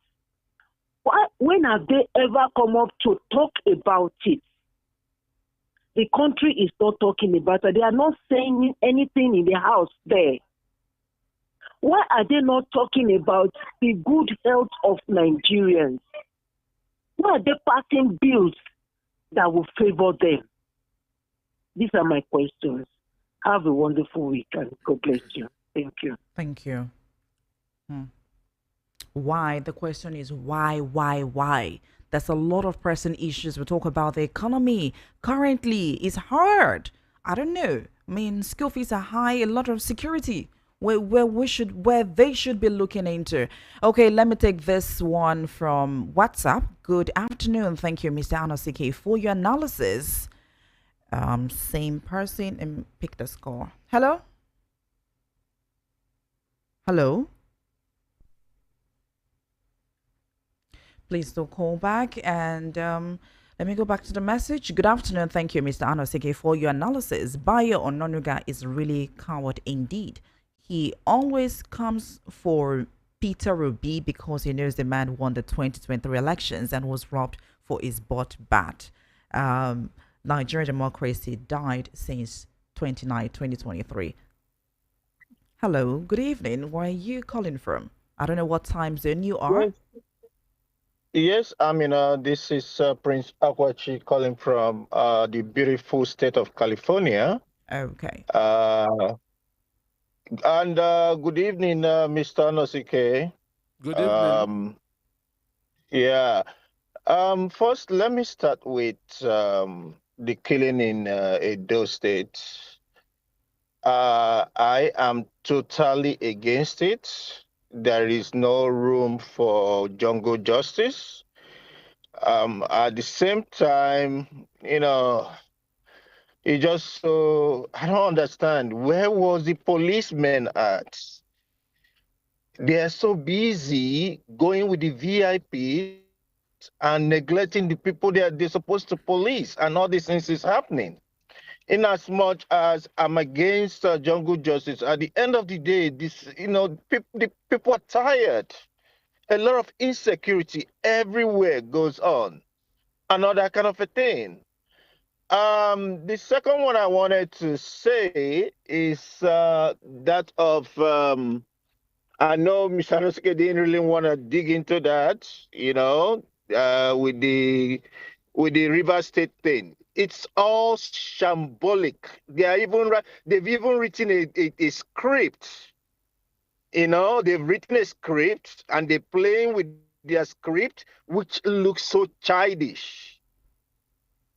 Why, when have they ever come up to talk about it? The country is not talking about it. They are not saying anything in the house there. Why are they not talking about the good health of Nigerians? Why are they passing bills that will favor them? These are my questions. Have a wonderful week and God bless you. Thank you. Thank you. Why? The question is why? There's a lot of pressing issues. We talk about the economy. Currently, it's hard. I don't know. I mean, school fees are high, a lot of security where they should be looking into. Okay, let me take this one from WhatsApp. Good afternoon. Thank you, Mr. Anosike, for your analysis. Same person and pick the score. Hello? Hello? Please do call back and let me go back to the message. Good afternoon. Thank you, Mr. Anosike, for your analysis. Bayo Ononuga is really coward indeed. He always comes for Peter Obi because he knows the man won the 2023 elections and was robbed for his bought bat. Nigerian democracy died since 2023. Hello, good evening. Where are you calling from? I don't know what time zone you are. Yes, this is Prince Akwachi calling from the beautiful state of California. Okay. And good evening, Mr. Nosike. Good evening. Yeah. First, let me start with the killing in Edo State. I am totally against it. There is no room for jungle justice. At the same time, it just so I don't understand. Where was the policeman at? They are so busy going with the VIPs and neglecting the people they're supposed to police, and all these things is happening. In as much as I'm against jungle justice, at the end of the day, the people are tired. A lot of insecurity everywhere goes on, and all that kind of a thing. The second one I wanted to say is that of I know Mr. Nosuke didn't really want to dig into that, with the River State thing. It's all shambolic. They've even written a script. They've written a script and they're playing with their script, which looks so childish.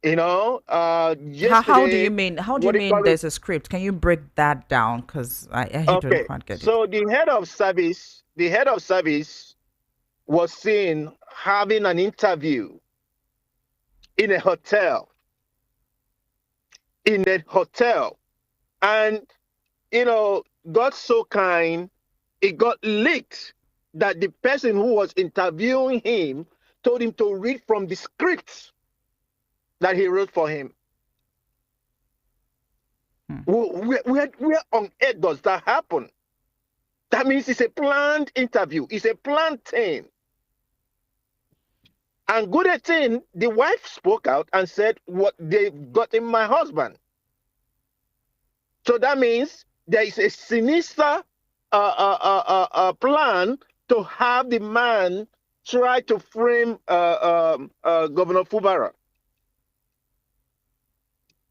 How do you mean? How do you mean there's a script? Can you break that down? Because I don't quite get it. So the head of service was seen having an interview in a hotel. And God so kind, it got leaked that the person who was interviewing him told him to read from the script that he wrote for him. Where on earth does that happen? That means it's a planned interview. It's a planned thing. And good thing, the wife spoke out and said, what they got in my husband. So that means there is a sinister plan to have the man try to frame Governor Fubara.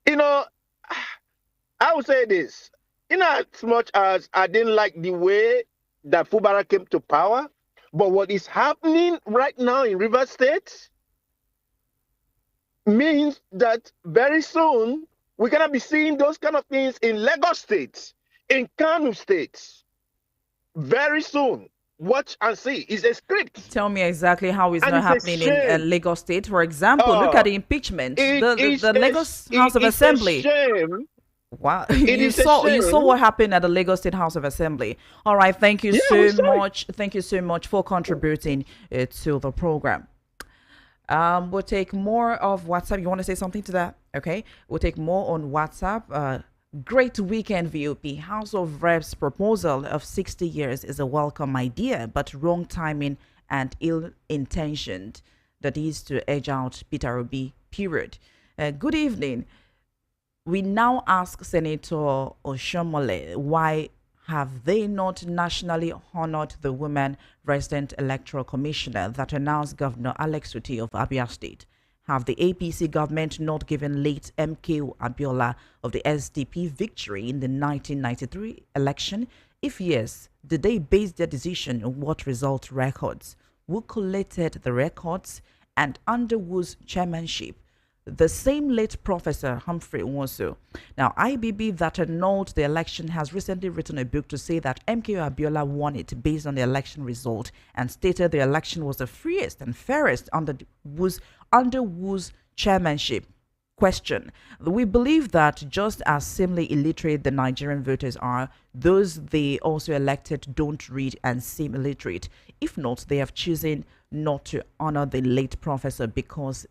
You know, I would say this. In as much as I didn't like the way that Fubara came to power, but what is happening right now in Rivers State means that very soon we're going to be seeing those kind of things in Lagos State, in Kano State. Very soon. Watch and see. It's a script. Tell me exactly how it's not happening in Lagos State. For example, look at the impeachment. The Lagos House of Assembly. Wow, you saw what happened at the Lagos State House of Assembly. All right, thank you so much. Thank you so much for contributing to the program. We'll take more of WhatsApp. You want to say something to that? Okay, we'll take more on WhatsApp. Great weekend, VOP. House of Reps proposal of 60 years is a welcome idea, but wrong timing and ill-intentioned. That is to edge out Peter Obi, period. Good evening. We now ask Senator Oshomole, why have they not nationally honored the women resident electoral commissioner that announced Governor Alex Uti of Abia State? Have the APC government not given late MKO Abiola of the SDP victory in the 1993 election? If yes, did they base their decision on what result records? Who collected the records and under whose chairmanship? The same late Professor Humphrey Nwosu. Now, IBB that annulled the election has recently written a book to say that MKO Abiola won it based on the election result and stated the election was the freest and fairest under whose chairmanship. Question. We believe that just as seemingly illiterate the Nigerian voters are, those they also elected don't read and seem illiterate. If not, they have chosen not to honor the late professor because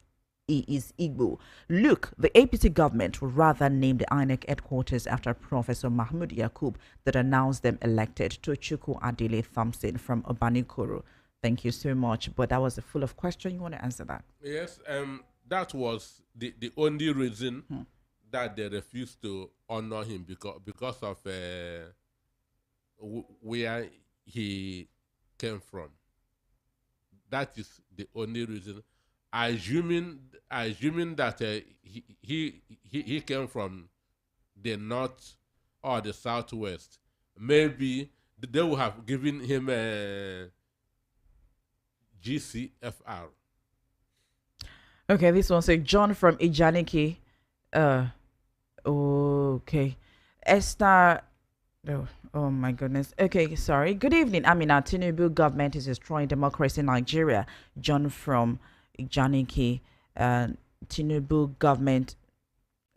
he is Igbo. Look, the APC government would rather name the INEC headquarters after Professor Mahmoud Yakub that announced them elected. Tochukwu Adele Thompson from Obanikoro. Thank you so much. But that was a full of question. You want to answer that? Yes, that was the only reason that they refused to honor him because of where he came from. That is the only reason. Assuming that he came from the north or the southwest, maybe they would have given him a GCFR. Okay, this one says John from Ijaniki. Okay. Esther. Oh my goodness. Okay, sorry. Good evening. Amina, Tinubu government is destroying democracy in Nigeria. John from Ijaniki. Tinubu government.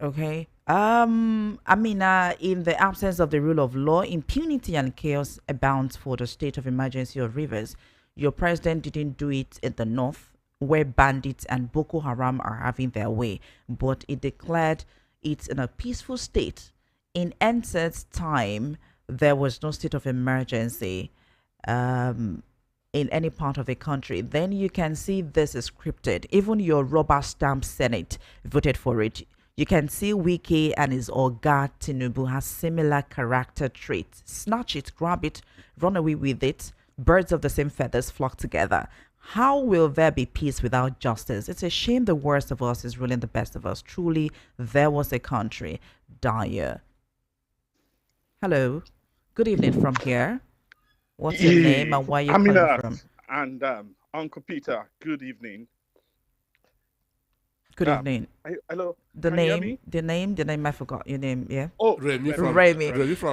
Okay. Amina, in the absence of the rule of law, impunity and chaos abounds for the state of emergency of rivers. Your president didn't do it in the north, where bandits and Boko Haram are having their way, but it declared it in a peaceful state. In NSAID's time, there was no state of emergency in any part of the country. Then you can see this is scripted. Even your rubber stamp Senate voted for it. You can see Wike and his Oga Tinubu has similar character traits. Snatch it, grab it, run away with it. Birds of the same feathers flock together. How will there be peace without justice? It's a shame the worst of us is ruling the best of us. Truly, there was a country. Dire. Hello. Good evening from here. What's your name and where are you calling from? And Uncle Peter, good evening. Good evening. Hello. The name, I forgot your name, yeah? Oh, Remy from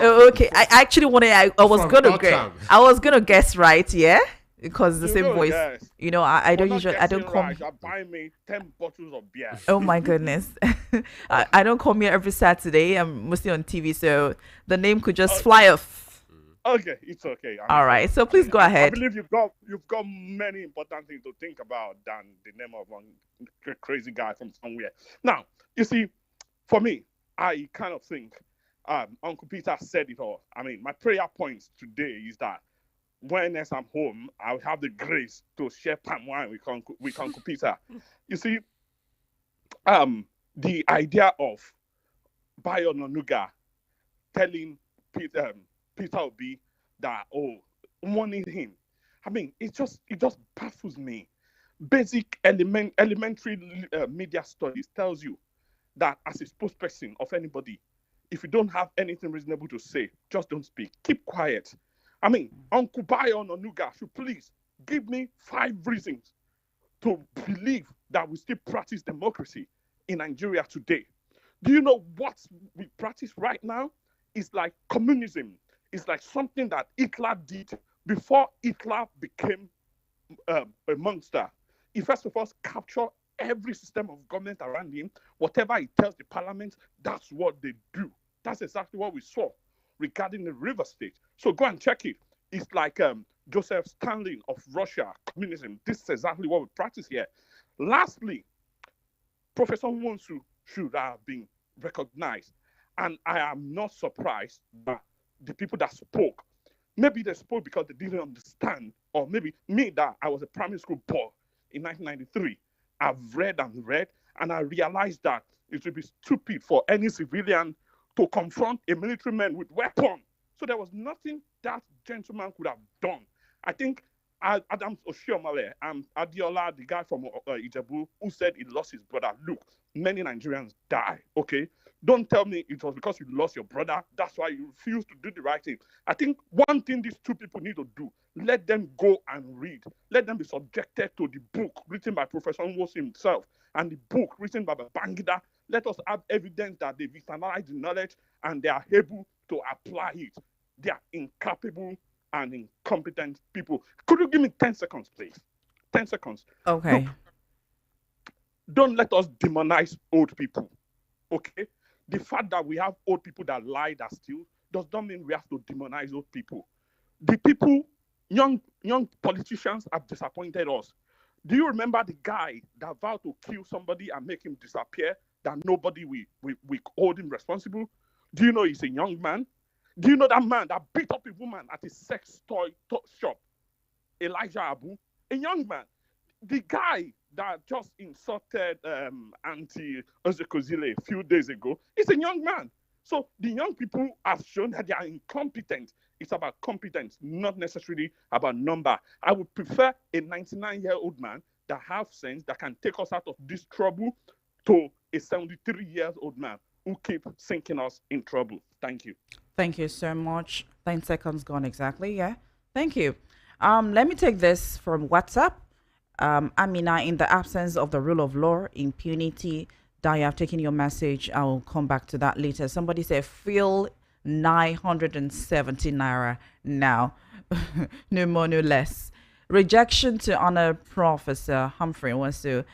oh, okay. I actually wanted, I was gonna guess right, yeah? Because the same voice. Guys. You know, I don't usually, I don't come. Right. Buy me 10 bottles of beer. Oh my goodness. I don't come here every Saturday. I'm mostly on TV, so the name could just fly off. Okay, it's okay. I'm All sure. right. So I please mean, go I ahead. believe you've got many important things to think about than the name of one crazy guy from somewhere. Now, you see, for me, I kind of think Uncle Peter said it all. I mean, my prayer points today is that when next I'm home, I'll have the grace to share palm wine with Uncle Peter. You see, the idea of Bayo Nonuga telling Peter Obi that warning him. I mean, it just baffles me. Basic elementary media studies tells you that as a spokesperson of anybody, if you don't have anything reasonable to say, just don't speak. Keep quiet. I mean, Uncle Bayo Onuga should please give me 5 reasons to believe that we still practice democracy in Nigeria today. Do you know what we practice right now? It's like communism. It's like something that Hitler did before Hitler became a monster. He first of all captured every system of government around him. Whatever he tells the parliament, that's what they do. That's exactly what we saw regarding the River State. So go and check it. It's like Joseph Stalin of Russia, communism. This is exactly what we practice here. Lastly, Professor Wonsu should have been recognized. And I am not surprised that the people that spoke, maybe they spoke because they didn't understand, or maybe me that I was a primary school boy in 1993, I've read, and I realized that it would be stupid for any civilian to confront a military man with weapon. So there was nothing that gentleman could have done. I think Adams Oshiomhole and Adiola, the guy from Ijebu, who said he lost his brother. Look, many Nigerians die, okay? Don't tell me it was because you lost your brother. That's why you refused to do the right thing. I think one thing these two people need to do, let them go and read. Let them be subjected to the book written by Professor Nwosu himself and the book written by Babangida. Let us have evidence that they've internalized the knowledge and they are able to apply it. They are incapable and incompetent people. Could you give me 10 seconds, please? 10 seconds. Okay. Look, don't let us demonize old people, okay? The fact that we have old people that lie, that steal, does not mean we have to demonize old people. The people, young politicians have disappointed us. Do you remember the guy that vowed to kill somebody and make him disappear, that nobody we hold him responsible? Do you know he's a young man? Do you know that man that beat up a woman at a sex toy shop? Elijah Abu, a young man. The guy that just insulted Auntie Ozekozile a few days ago is a young man. So the young people have shown that they are incompetent. It's about competence, not necessarily about number. I would prefer a 99-year-old man that has sense, that can take us out of this trouble, to a 73-year-old man who keep sinking us in trouble. Thank you. Thank you so much. 10 seconds gone exactly. Yeah. Thank you. Let me take this from WhatsApp. Amina, in the absence of the rule of law, impunity, that you have taken your message. I'll come back to that later. Somebody said, feel 970 naira now. No more, no less. Rejection to honor Professor Humphrey Wonsu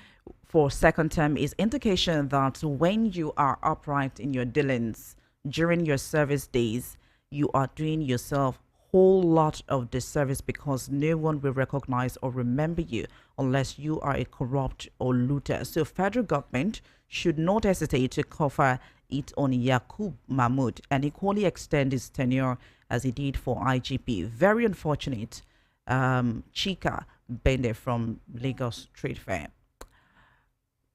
for second term is indication that when you are upright in your dealings during your service days, you are doing yourself whole lot of disservice, because no one will recognize or remember you unless you are a corrupt or looter. So federal government should not hesitate to cover it on Yakub Mahmood and equally extend his tenure as he did for IGP. Very unfortunate. Chika Bende from Lagos Trade Fair.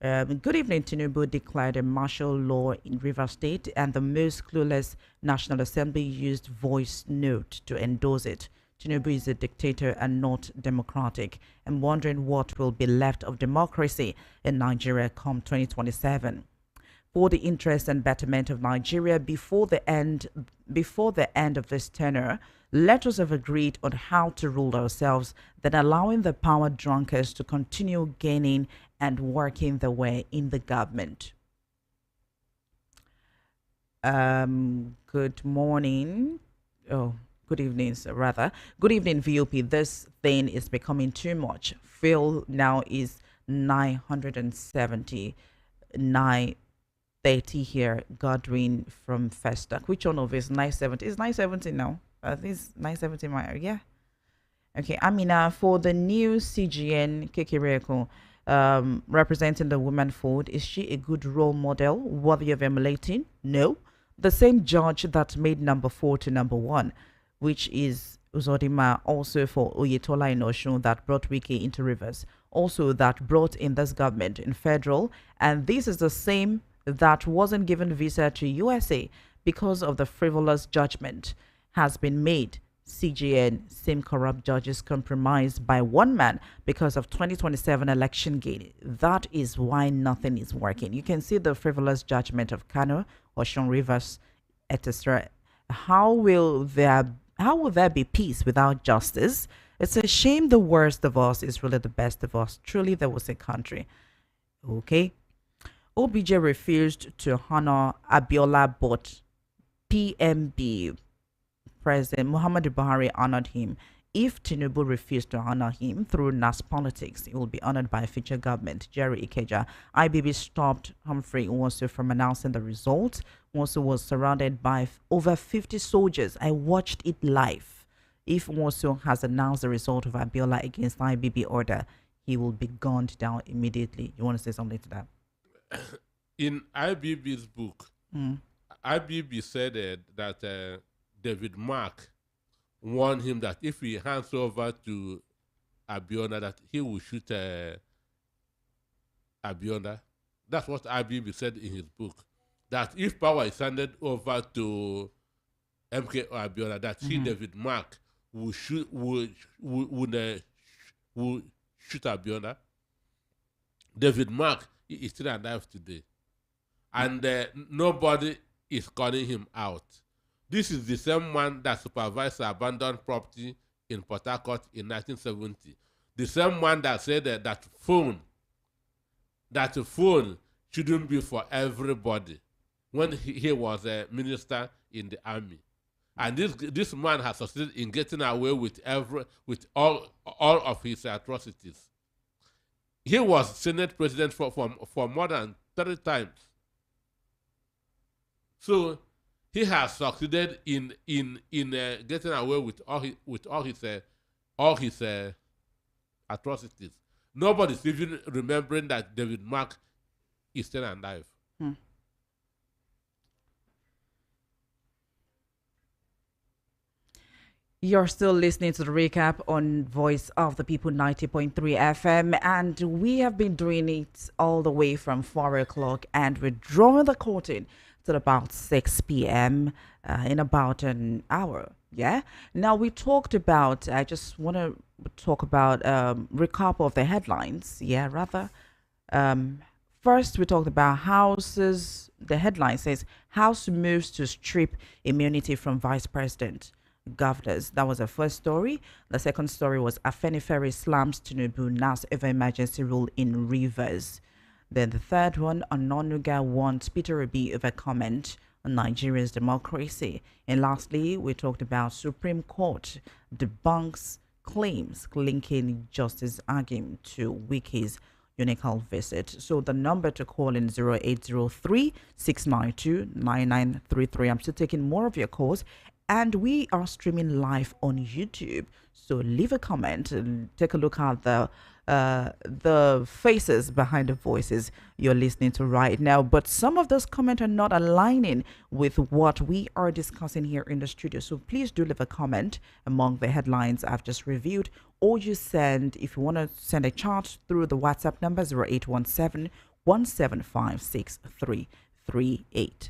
Good evening. Tinubu declared a martial law in Rivers State, and the most clueless National Assembly used voice note to endorse it. Tinubu is a dictator and not democratic. I'm wondering what will be left of democracy in Nigeria come 2027. For the interest and betterment of Nigeria before the end of this tenure, let us have agreed on how to rule ourselves, than allowing the power drunkards to continue gaining and working their way in the government. Good morning. Oh, good evening, rather. Good evening, VOP. This thing is becoming too much. Phil now is 970. 930 here. Godwin from Festac. Which one of it is 970? Is 970 now? This 970 mile. Yeah. Okay, Amina, for the new CGN Kekireko, representing the woman fold, is she a good role model worthy of emulating? No. The same judge that made number 4 to number 1, which is Uzodima, also for Oyetola in Oshun, that brought Wike into Rivers, also that brought in this government in federal, and this is the same that wasn't given visa to USA because of the frivolous judgment has been made. CGN, same corrupt judges compromised by one man because of 2027 election gain. That is why nothing is working. You can see the frivolous judgment of Kano, Ocean Rivers, etc. How will there be peace without justice? It's a shame the worst of us is really the best of us. Truly, there was a country. Okay. OBJ refused to honor Abiola, but PMB President Muhammadu Buhari honored him. If Tinubu refused to honor him through NAS politics, it will be honored by a future government. Jerry Ikeja. IBB stopped Humphrey Nwosu from announcing the results. Nwosu was surrounded by over 50 soldiers. I watched it live. If Nwosu has announced the result of Abiola against IBB order, he will be gunned down immediately. You want to say something to that? In IBB's book, IBB said that David Mark warned him that if he hands over to Abiola, that he will shoot Abiola. That's what IBB said in his book. That if power is handed over to MK or Abiola, that he, David Mark, will shoot Abiola. David Mark is still alive today, and nobody is calling him out. This is the same man that supervised abandoned property in Port Harcourt in 1970. The same man that said that phone shouldn't be for everybody when he was a minister in the army. And this man has succeeded in getting away with all of his atrocities. He was Senate president for more than 30 times. So he has succeeded in getting away with all his atrocities. Nobody's even remembering that David Mark is still alive. You're still listening to the recap on Voice of the People 90.3 FM, and we have been doing it all the way from 4 o'clock, and we're drawing the curtain till about 6 p.m. In about an hour. Yeah. Now we talked about. I just want to talk about recap of the headlines. Yeah, rather. First, we talked about houses. The headline says House moves to strip immunity from Vice President governors. That was the first story. The second story was Afenifere slams Tinubu NAS over emergency rule in Rivers. Then the third one, Ononuga wants Peter Obi over comment on Nigeria's democracy. And lastly, we talked about Supreme Court debunks claims linking Justice Agim to Wike's Unical visit. So the number to call in 0803 692 9933. I'm still taking more of your calls. And we are streaming live on YouTube. So leave a comment and take a look at the faces behind the voices you're listening to right now. But some of those comments are not aligning with what we are discussing here in the studio. So please do leave a comment among the headlines I've just reviewed. Or you send, if you want to send a chat through the WhatsApp number 0817 175 6338.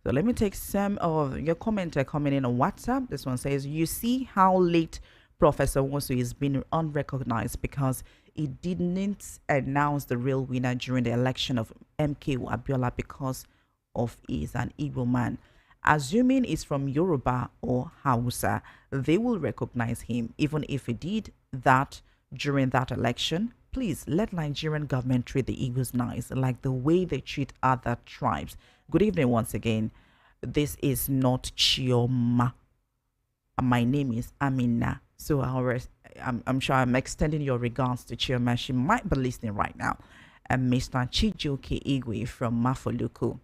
So let me take some of your comments coming in on WhatsApp. This one says, you see how late Professor Nwosu is being unrecognized because he didn't announce the real winner during the election of MK Abiola because of he's an Igbo man. Assuming he's from Yoruba or Hausa, they will recognize him even if he did that during that election. Please let Nigerian government treat the Igbos nice, like the way they treat other tribes. Good evening once again. This is not Chioma. My name is Amina. So I'm sure I'm extending your regards to Chioma. She might be listening right now. And Mr. Chijoke Igwe from Mafoluku.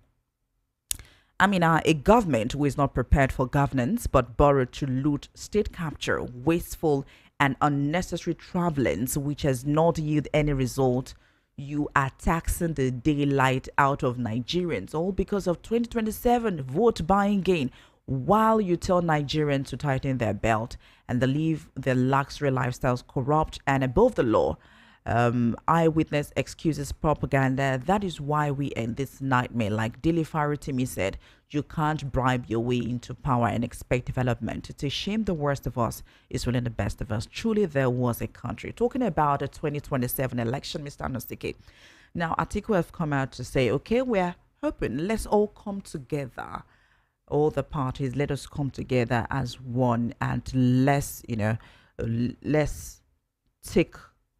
I mean, a government who is not prepared for governance but borrowed to loot, state capture, wasteful and unnecessary travelings, which has not yielded any result. You are taxing the daylight out of Nigerians, all because of 2027 vote buying gain, while you tell Nigerians to tighten their belt and they leave their luxury lifestyles corrupt and above the law. Eyewitness excuses propaganda. That is why we end this nightmare. Like Dili Faritimi said, you can't bribe your way into power and expect development. To shame the worst of us is really the best of us. Truly, there was a country. Talking about the 2027 election, Mr. Anosike. Now, Atiku have come out to say, okay, we're hoping, let's all come together. All the parties, let us come together as one and let's take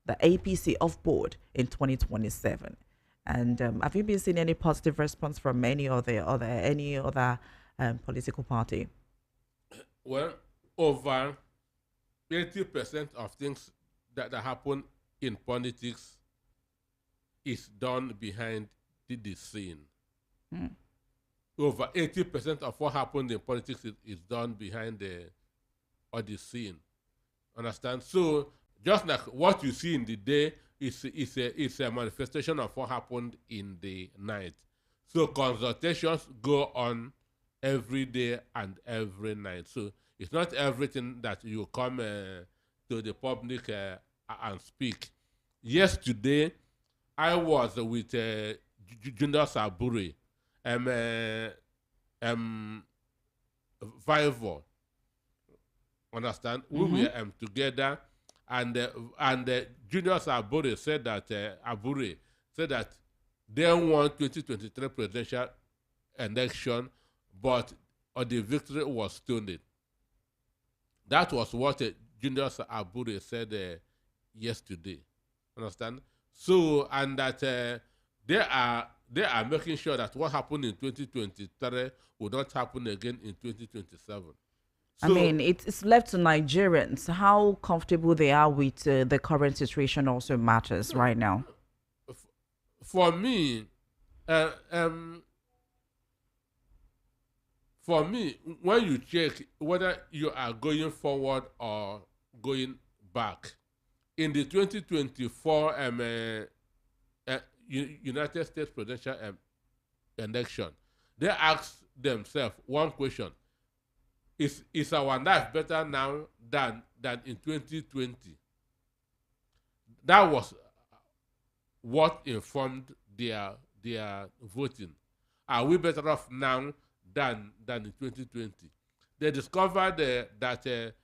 the APC off board in 2027. And have you been seeing any positive response from any other political party? Well, over 80% of things that happen in politics is done behind the scene. Over 80% of what happened in politics is done behind the scene. Understand? So just like what you see in the day is a manifestation of what happened in the night. So consultations go on every day and every night. So it's not everything that you come to the public and speak. Yesterday, I was with Junior Saburi, Vivo. Understand? We were together. And Junior Abure said that they won 2023 presidential election, but the victory was stolen. That was what Junior Abure said yesterday. Understand? So, and that they are making sure that what happened in 2023 will not happen again in 2027. I mean, it's left to Nigerians. How comfortable they are with the current situation also matters right now. For me, when you check whether you are going forward or going back, in the 2024 United States presidential election, they asked themselves one question. Is our life better now than in 2020? That was what informed their voting. Are we better off now than in 2020? They discovered that their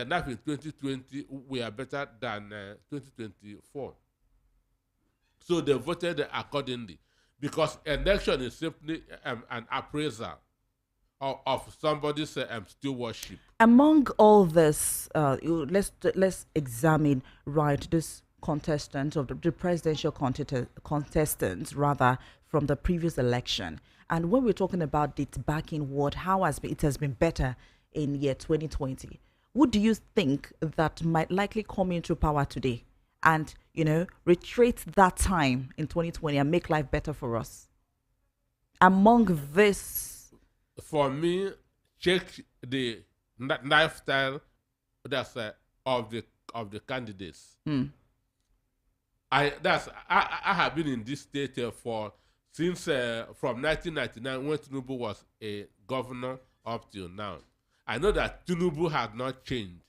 life in 2020 were better than 2024. So they voted accordingly, because election is simply an appraisal of somebody's stewardship. Among all this, let's examine this contestant of the presidential contestants rather from the previous election. And when we're talking about it back in how it has been better in year 2020, who do you think that might likely come into power today and retreat that time in 2020 and make life better for us? Among this, for me, check the lifestyle that's of the candidates. I have been in this state since from 1999 when Tinubu was a governor up till now. I know that Tinubu has not changed.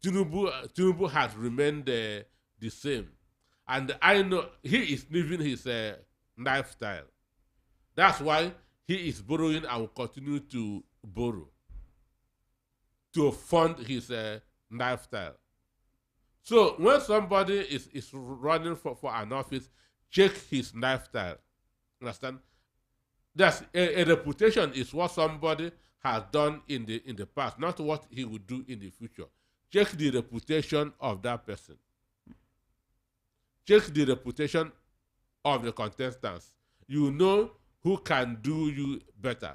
Tinubu has remained the same, and I know he is living his lifestyle. That's why he is borrowing and will continue to borrow to fund his lifestyle. So when somebody is running for an office, check his lifestyle. Understand? That's a reputation is what somebody has done in the past, not what he would do in the future. Check the reputation of that person. Check the reputation of the contestants. You know who can do you better.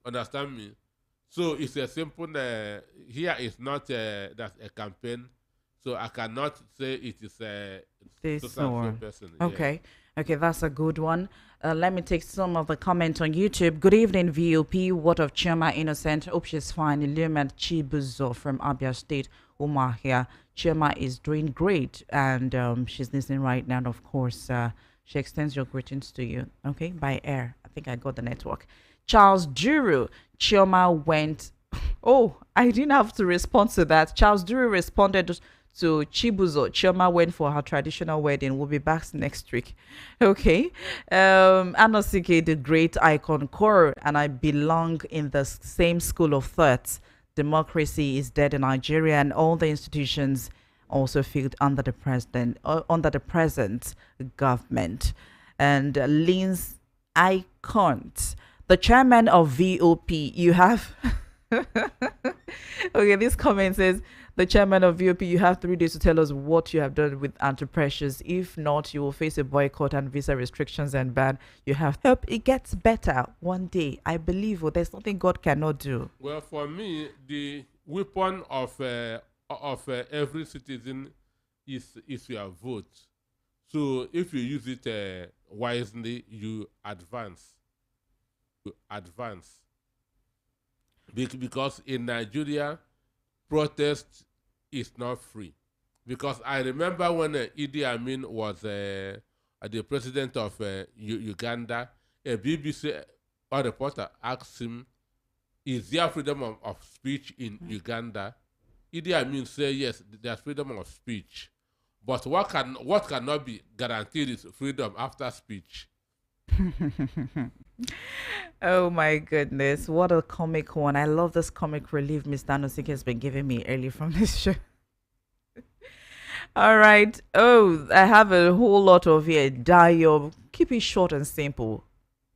Understand me? So it's a simple, here is not that's a campaign, so I cannot say it is a this or person. okay. Yeah. Okay, that's a good one. Let me take some of the comments on YouTube. Good evening, VOP. What of Chima Innocent? Hope she's fine. Illuminate Chibuzo from Abia State. Umar here. Chima is doing great, and she's listening right now. And of course, she extends your greetings to you. Okay, by air. I think I got the network. Charles Duru. Chioma went. Oh, I didn't have to respond to that. Charles Duru responded to Chibuzo. Chioma went for her traditional wedding. We'll be back next week. Okay. Anosike, the great icon core, and I belong in the same school of thought. Democracy is dead in Nigeria, and all the institutions also failed under the present government. And Lynn's icons, the chairman of VOP, you have. Okay, this comment says, the chairman of VOP, you have 3 days to tell us what you have done with anti-pressures. If not, you will face a boycott and visa restrictions and ban. You have help. It gets better one day. I believe there's nothing God cannot do. Well, for me, the weapon of every citizen is your vote. So if you use it wisely, you advance. Because in Nigeria, protest is not free. Because I remember when Idi Amin was the president of Uganda, a BBC reporter asked him, is there freedom of speech in Uganda? Idi Amin said, yes, there's freedom of speech. But what cannot be guaranteed is freedom after speech. Oh my goodness, what a comic one. I love this comic relief Mr. Anosike has been giving me early from this show. All right. Oh, I have a whole lot of here. Dio, keep it short and simple.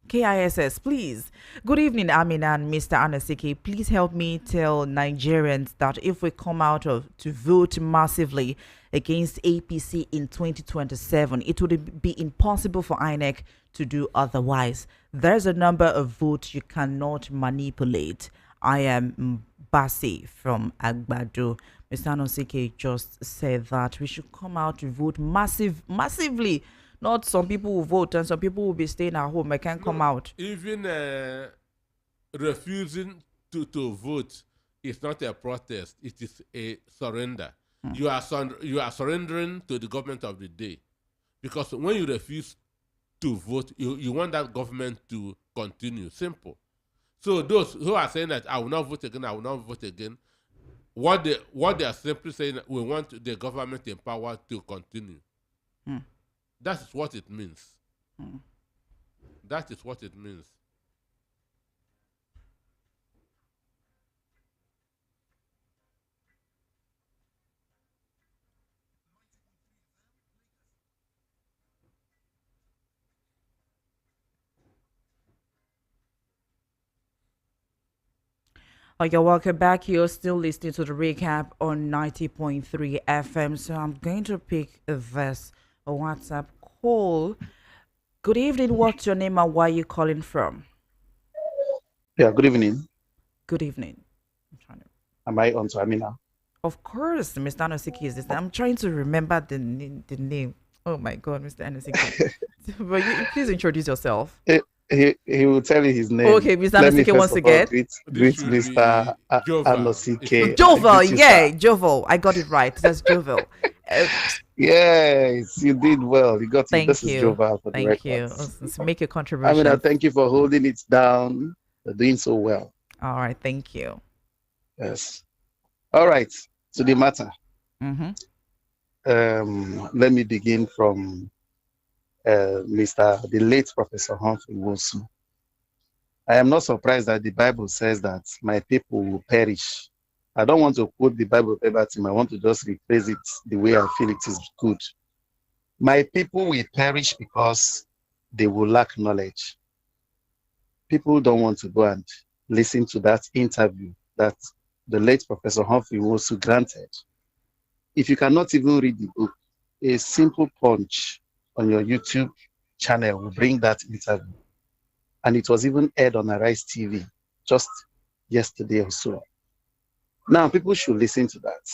KISS, please. Good evening, Amina and Mr. Anosike. Please help me tell Nigerians that if we come out to vote massively against APC in 2027, it would be impossible for INEC to do otherwise. There's a number of votes you cannot manipulate. I am Basi from Agbado. Mr. Anosike just said that we should come out to vote massively. Not some people will vote and some people will be staying at home. I can't come out. Even refusing to vote is not a protest. It is a surrender. You are surrendering to the government of the day. Because when you refuse to vote, you want that government to continue. Simple. So those who are saying that I will not vote again, what they are simply saying, we want the government in power to continue. That is what it means. That is what it means. Oh, you're welcome back. You're still listening to the recap on 90.3 FM. So I'm going to pick this WhatsApp call. Good evening. What's your name and where are you calling from? Yeah, good evening. Good evening. Am I on to Amina? Of course, Mr. Anosike is this. I'm trying to remember the name. Oh my God, Mr. Anosike. But please introduce yourself. He will tell you his name. Okay, Mr. Anosike once again. Greet Mr. Anosike. Jovel, yeah, Jovel. I got it right. That's Jovel. Yes, you did well. You got it. Thank This you. is Jovel for the Thank records. you. Let's make a contribution. Amina, thank you for holding it down. You're doing so well. All right, thank you. Yes. All right, to the matter. Let me begin from the late Professor Humphrey Wosu. I am not surprised that the Bible says that my people will perish. I don't want to quote the Bible verbatim. I want to just rephrase it the way I feel it is good. My people will perish because they will lack knowledge. People don't want to go and listen to that interview that the late Professor Humphrey Wosu granted. If you cannot even read the book, a simple punch on your YouTube channel will bring that interview. And it was even aired on Arise TV just yesterday or so. Now, people should listen to that.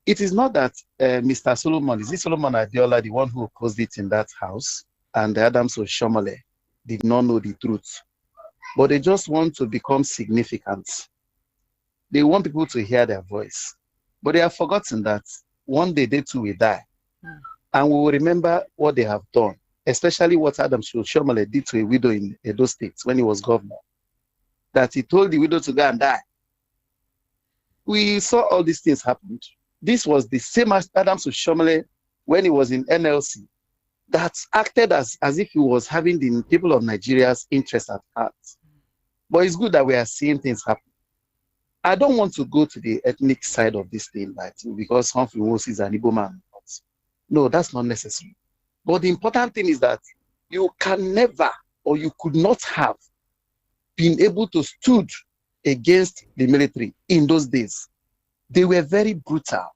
It is not that Mr. Solomon, is it Solomon Adiola, the one who caused it in that house? and the Adams Oshomole did not know the truth, but they just want to become significant. They want people to hear their voice, but they have forgotten that one day they too will die. And we will remember what they have done, especially what Adams Oshomole did to a widow in Edo State when he was governor, that he told the widow to go and die. We saw all these things happen. This was the same as Adams Oshomole when he was in NLC, that acted as if he was having the people of Nigeria's interest at heart. But it's good that we are seeing things happen. I don't want to go to the ethnic side of this thing, right? Because Humphrey Wose is an Igbo man. No, that's not necessary. But the important thing is that you can never, or you could not have been able to stood against the military in those days. They were very brutal.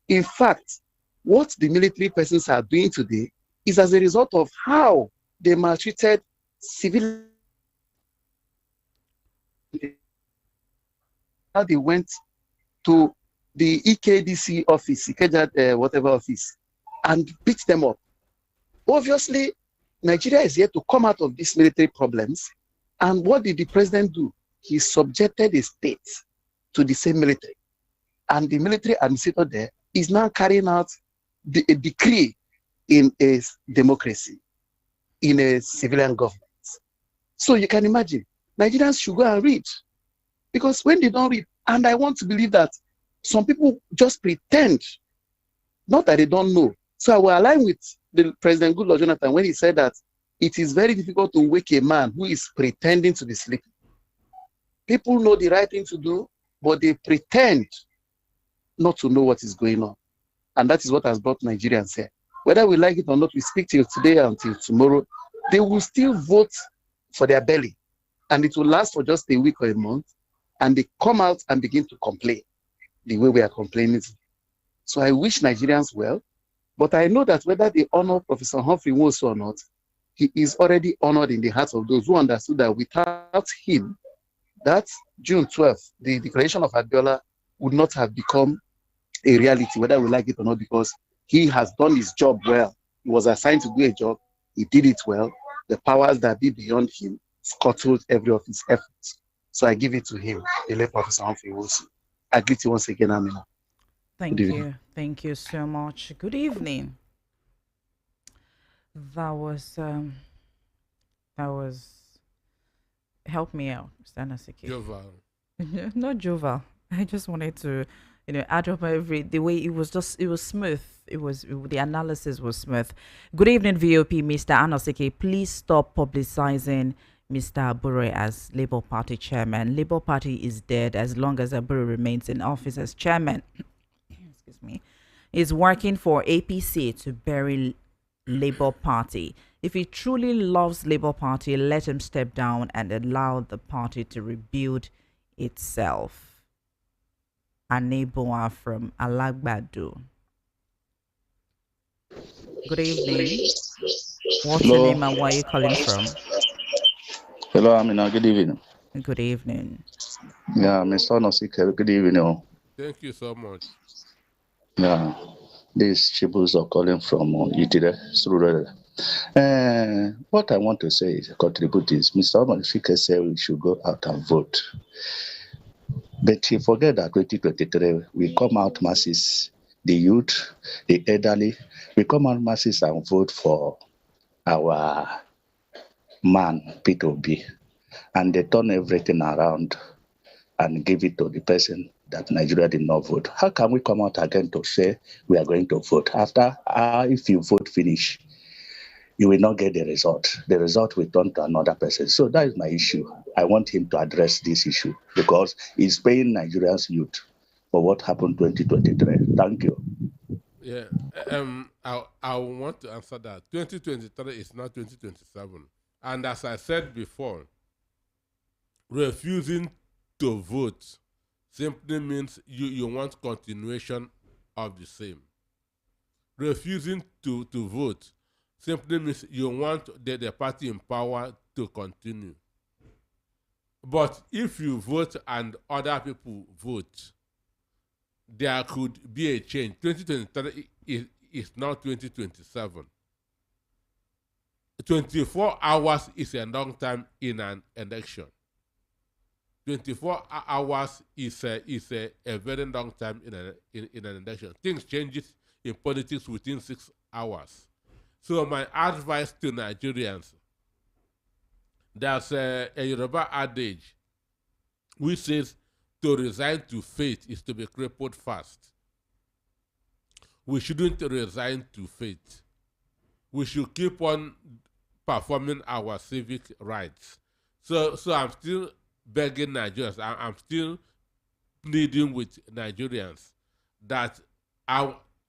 In fact, what the military persons are doing today is as a result of how they maltreated civilians. How they went to the EKDC office, whatever office, and beat them up. Obviously, Nigeria is here to come out of these military problems. And what did the president do? He subjected the state to the same military. And the military administrator there is now carrying out a decree in a democracy, in a civilian government. So you can imagine, Nigerians should go and read. Because when they don't read, and I want to believe that some people just pretend, not that they don't know. So I will align with the President Goodluck Jonathan when he said that it is very difficult to wake a man who is pretending to be sleeping. People know the right thing to do, but they pretend not to know what is going on. And that is what has brought Nigerians here. Whether we like it or not, we speak till today until tomorrow, they will still vote for their belly. And it will last for just a week or a month. And they come out and begin to complain the way we are complaining. So I wish Nigerians well, but I know that whether they honor Professor Humphrey Wose or not, he is already honored in the hearts of those who understood that without him, that June 12th, the declaration of Abiola would not have become a reality, whether we like it or not, because he has done his job well. He was assigned to do a job. He did it well. The powers that be beyond him scuttled every of his efforts. So I give it to him, the late Professor Humphrey Wose. I greet you once again, Amina. Thank you. Thank you so much. Good evening. That was help me out, Mr. Nasiki. Joval. Not Joval. I just wanted to, add up the way it was smooth. The analysis was smooth. Good evening, VOP, Mr. Anosike. Please stop publicizing Mr. Abure as Labour Party chairman. Labour Party is dead as long as Abure remains in office as chairman. Excuse me. He's working for APC to bury Labour Party. If he truly loves Labour Party, let him step down and allow the party to rebuild itself. Aneboa from Alagbado. Good evening. What's your name and where are you calling from? Hello, Amina. Good evening. Good evening. Yeah, Mr. Nosike. Good evening. Thank you so much. Yeah, this Chibus are calling from Itire, Surulere. What I want to say is contribute is Mr. Omanifike said we should go out and vote. But he forget that 2023 we come out masses, the youth, the elderly, we come out masses and vote for our man, Peter Obi, and they turn everything around and give it to the person that Nigeria did not vote. How can we come out again to say we are going to vote? After, if you vote finish, you will not get the result. The result will turn to another person. So that is my issue. I want him to address this issue because he's paying Nigerians youth for what happened 2023. Thank you. Yeah. I want to answer that. 2023 is not 2027. And as I said before, refusing to vote simply means you want continuation of the same. Refusing to vote simply means you want the party in power to continue. But if you vote and other people vote, there could be a change. 2023 is not 2027. 24 hours is a long time in an election. 24 hours is a very long time in an election. Things changes in politics within 6 hours. So my advice to Nigerians, there's a Yoruba adage which says to resign to fate is to be crippled fast. We shouldn't resign to fate. We should keep on performing our civic rights. So I'm still begging Nigerians, I'm still pleading with Nigerians that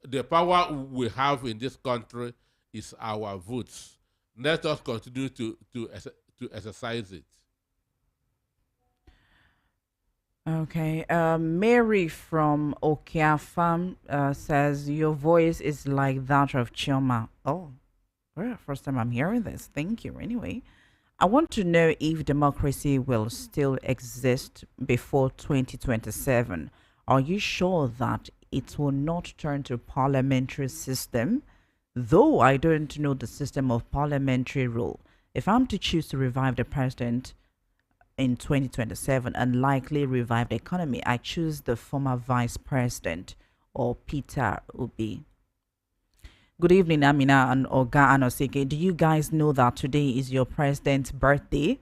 the power we have in this country is our votes. Let us continue to exercise it. Okay. Mary from Okiafam says your voice is like that of Chioma. Oh, well, first time I'm hearing this. Thank you. Anyway, I want to know if democracy will still exist before 2027. Are you sure that it will not turn to parliamentary system? Though I don't know the system of parliamentary rule. If I'm to choose to revive the president in 2027 and likely revive the economy, I choose the former vice president or Peter Obi. Good evening, Amina and Oga Anosike. Do you guys know that today is your president's birthday?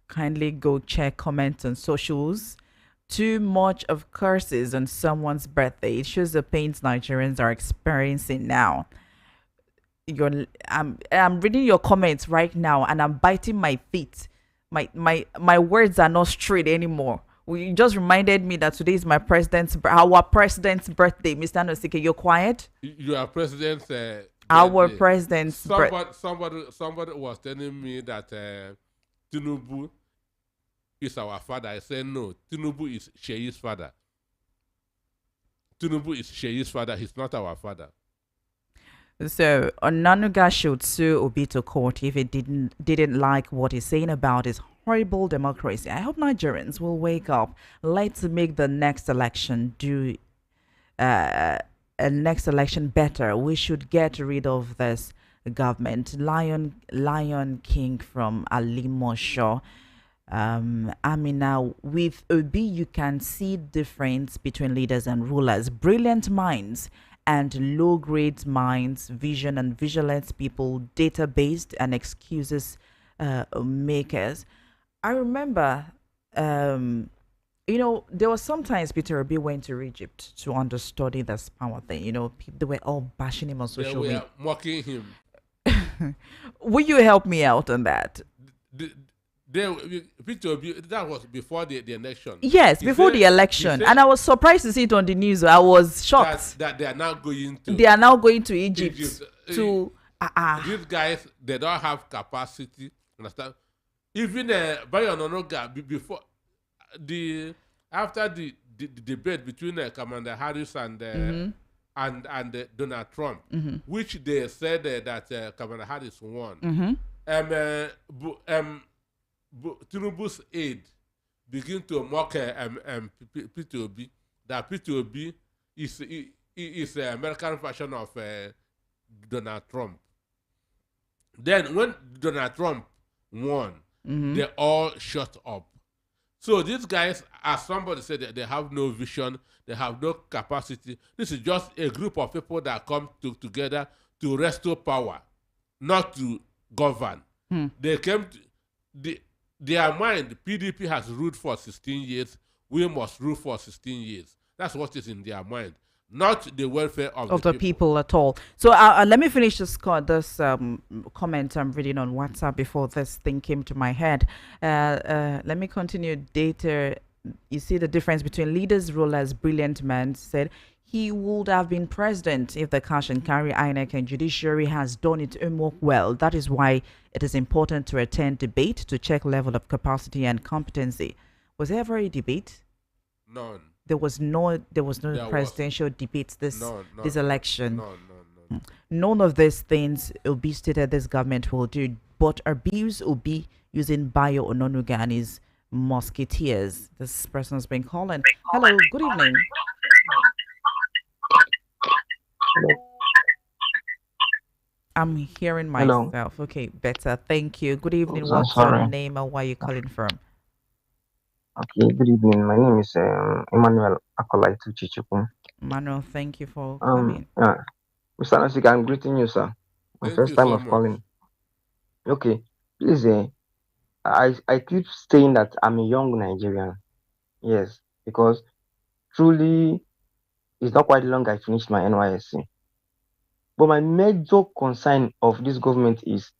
Kindly go check comments on socials. Too much of curses on someone's birthday. It shows the pains Nigerians are experiencing now. I'm reading your comments right now and I'm biting my feet. My words are not straight anymore. You just reminded me that today is our president's birthday. Mr. Anosike, you're quiet? Your president's our birthday. president's Somebody was telling me that Tinubu is our father. I said no. Tinubu is Sheyi's father. Tinubu is Sheyi's father. He's not our father. So Onanuga should sue Obi to court if it didn't like what he's saying about his horrible democracy. I hope Nigerians will wake up. Let's make the next election a next election better. We should get rid of this government. Lion King from Alimosho. Amina, with Obi, you can see difference between leaders and rulers. Brilliant minds and low-grade minds, vision and vigilance people, data-based and excuses makers. I remember, there was sometimes Peter Obi went to Egypt to understudy this power thing. They were all bashing him on social media. They were mocking him. Will you help me out on that? Peter Obi, that was before the election. Yes, before the election. And I was surprised to see it on the news. I was shocked. That they are now going to. They are now going to Egypt. These guys, they don't have capacity. Understand? Even Bayo Ononoga, before after the debate between Commander Harris and Donald Trump, which they said that Commander Harris won. Tinubu's aide begin to mock Peter Obi, that Peter Obi is the American version of Donald Trump. Then when Donald Trump won, they all shut up. So these guys, as somebody said, they have no vision, they have no capacity. This is just a group of people that come together to restore power, not to govern. They came to their mind. PDP has ruled for 16 years. We must rule for 16 years. That's what is in their mind, not the welfare of the people at all. So let me finish this comment I'm reading on WhatsApp before this thing came to my head. Let me continue. Data. You see the difference between leaders, rulers. Brilliant man said he would have been president if the cash and carry INEC and judiciary has done its homework well. That is why it is important to attend debate to check level of capacity and competency. Was there ever a debate? None. There was no presidential debates this election. No. None of these things Obi stated this government will do, but abuse Obi using Bayo Ononuga and his musketeers. This person's been calling. Hello, good evening. I'm hearing Hello. myself. Okay, better. Thank you. Good Oh, evening. so What's your sorry. name and where you calling from? Okay, good evening. My name is Emmanuel Akolaitu Chichukwu. Manuel, thank you for Um, coming. uh, Mr. Nasika, I'm greeting you, sir. My Thank first you time so of much. calling. Okay, please, I keep saying that I'm a young Nigerian. Yes, because truly, it's not quite long I finished my NYSC. But my major concern of this government is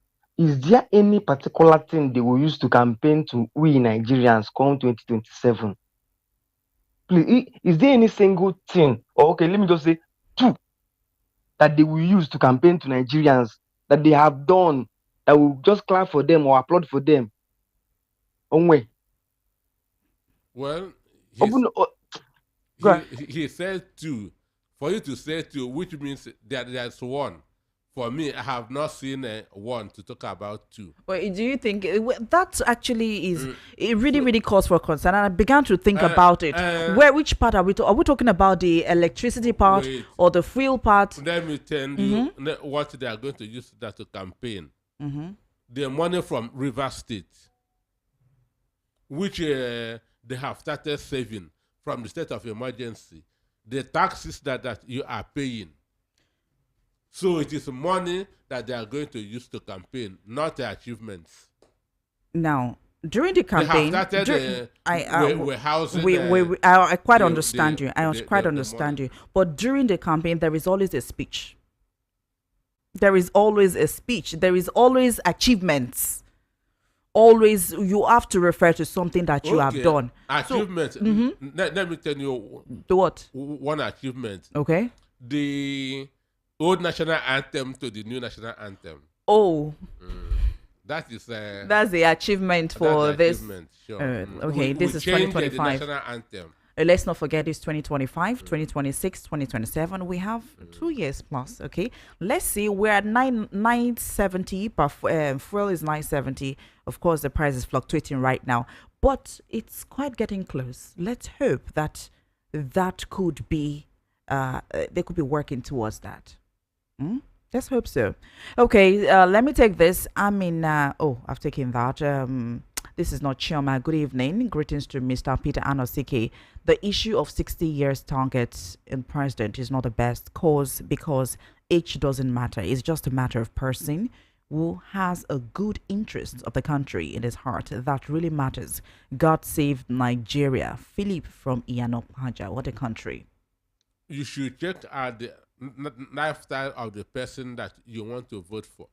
there any particular thing they will use to campaign to we Nigerians come 2027? Please, is there any single thing, or okay, let me just say two, that they will use to campaign to Nigerians that they have done that will just clap for them or applaud for them? Onwe. Well, Open, go ahead. he said two. For you to say two, which means that there's one. For me, I have not seen one to talk about two. Well, do you think that actually is Mm, it really so, really cause for concern? And I began to think uh, about it. uh, Where which part are we talking about the electricity part wait, or the fuel part? let me tell you Mm-hmm. what they are going to use that to campaign. Mm-hmm. The money from River State, which they have started saving from the state of emergency, the taxes that you are paying. So it is money that they are going to use to campaign, not the achievements. Now, during the They have campaign, started we're housing I quite the, understand you. I quite the money. understand you. But during the campaign, there is always a speech. There is always a speech. There is always achievements. Always, you have to refer to something that you have Okay, done. So, achievement. Let me tell you the what? one achievement. Okay. The old national anthem to the new national anthem. Oh, That is that's the achievement that's for the this. achievement. Sure. Okay, We this is changed the 2025. national anthem. Let's not forget it's 2025, 2026, 2027. We have 2 years plus. Okay, let's see. We're at 970, but fuel is 970. Of course, the price is fluctuating right now, but it's quite getting close. Let's hope that that could be they could be working towards that. Hmm? Let's hope so. Okay, let me take this. I've taken that. This is not Chioma. Good evening. Greetings to Mr. Peter Anosike. The issue of 60 years targets in president is not the best cause because age doesn't matter. It's just a matter of person who has a good interest of the country in his heart. That really matters. God save Nigeria. Philip from Iyanopaja. What a country. You should check out the lifestyle of the person that you want to vote for.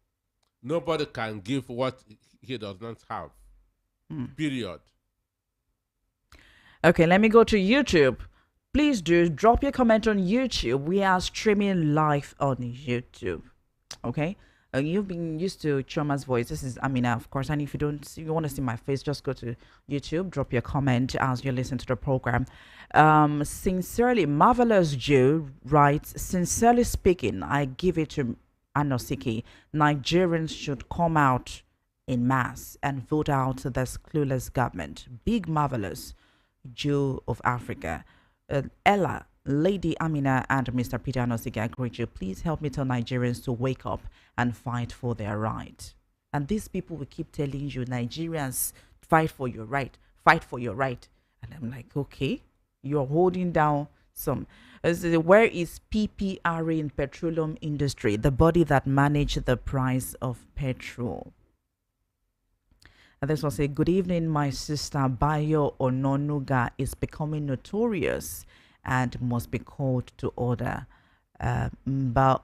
Nobody can give what he does not have. Period. Okay, let me go to YouTube. Please do drop your comment on YouTube. We are streaming live on YouTube. Okay. You've been used to Choma's voice. This is Amina, of course. And if you want to see my face, just go to YouTube, drop your comment as you listen to the program. Sincerely, Marvelous Joe writes, sincerely speaking, I give it to Anosiki. Nigerians should come out in mass and vote out this clueless government. Big Marvelous Joe of Africa. Ella, Lady Amina, and Mr. Peter Anosiki, I greet you. Please help me tell Nigerians to wake up and fight for their right. And these people will keep telling you, Nigerians, fight for your right, fight for your right. And I'm like, okay, you're holding down some. Where is PPRA in petroleum industry, the body that manage the price of petrol? And this one say, good evening, my sister Bayo Ononuga is becoming notorious and must be called to order. Mba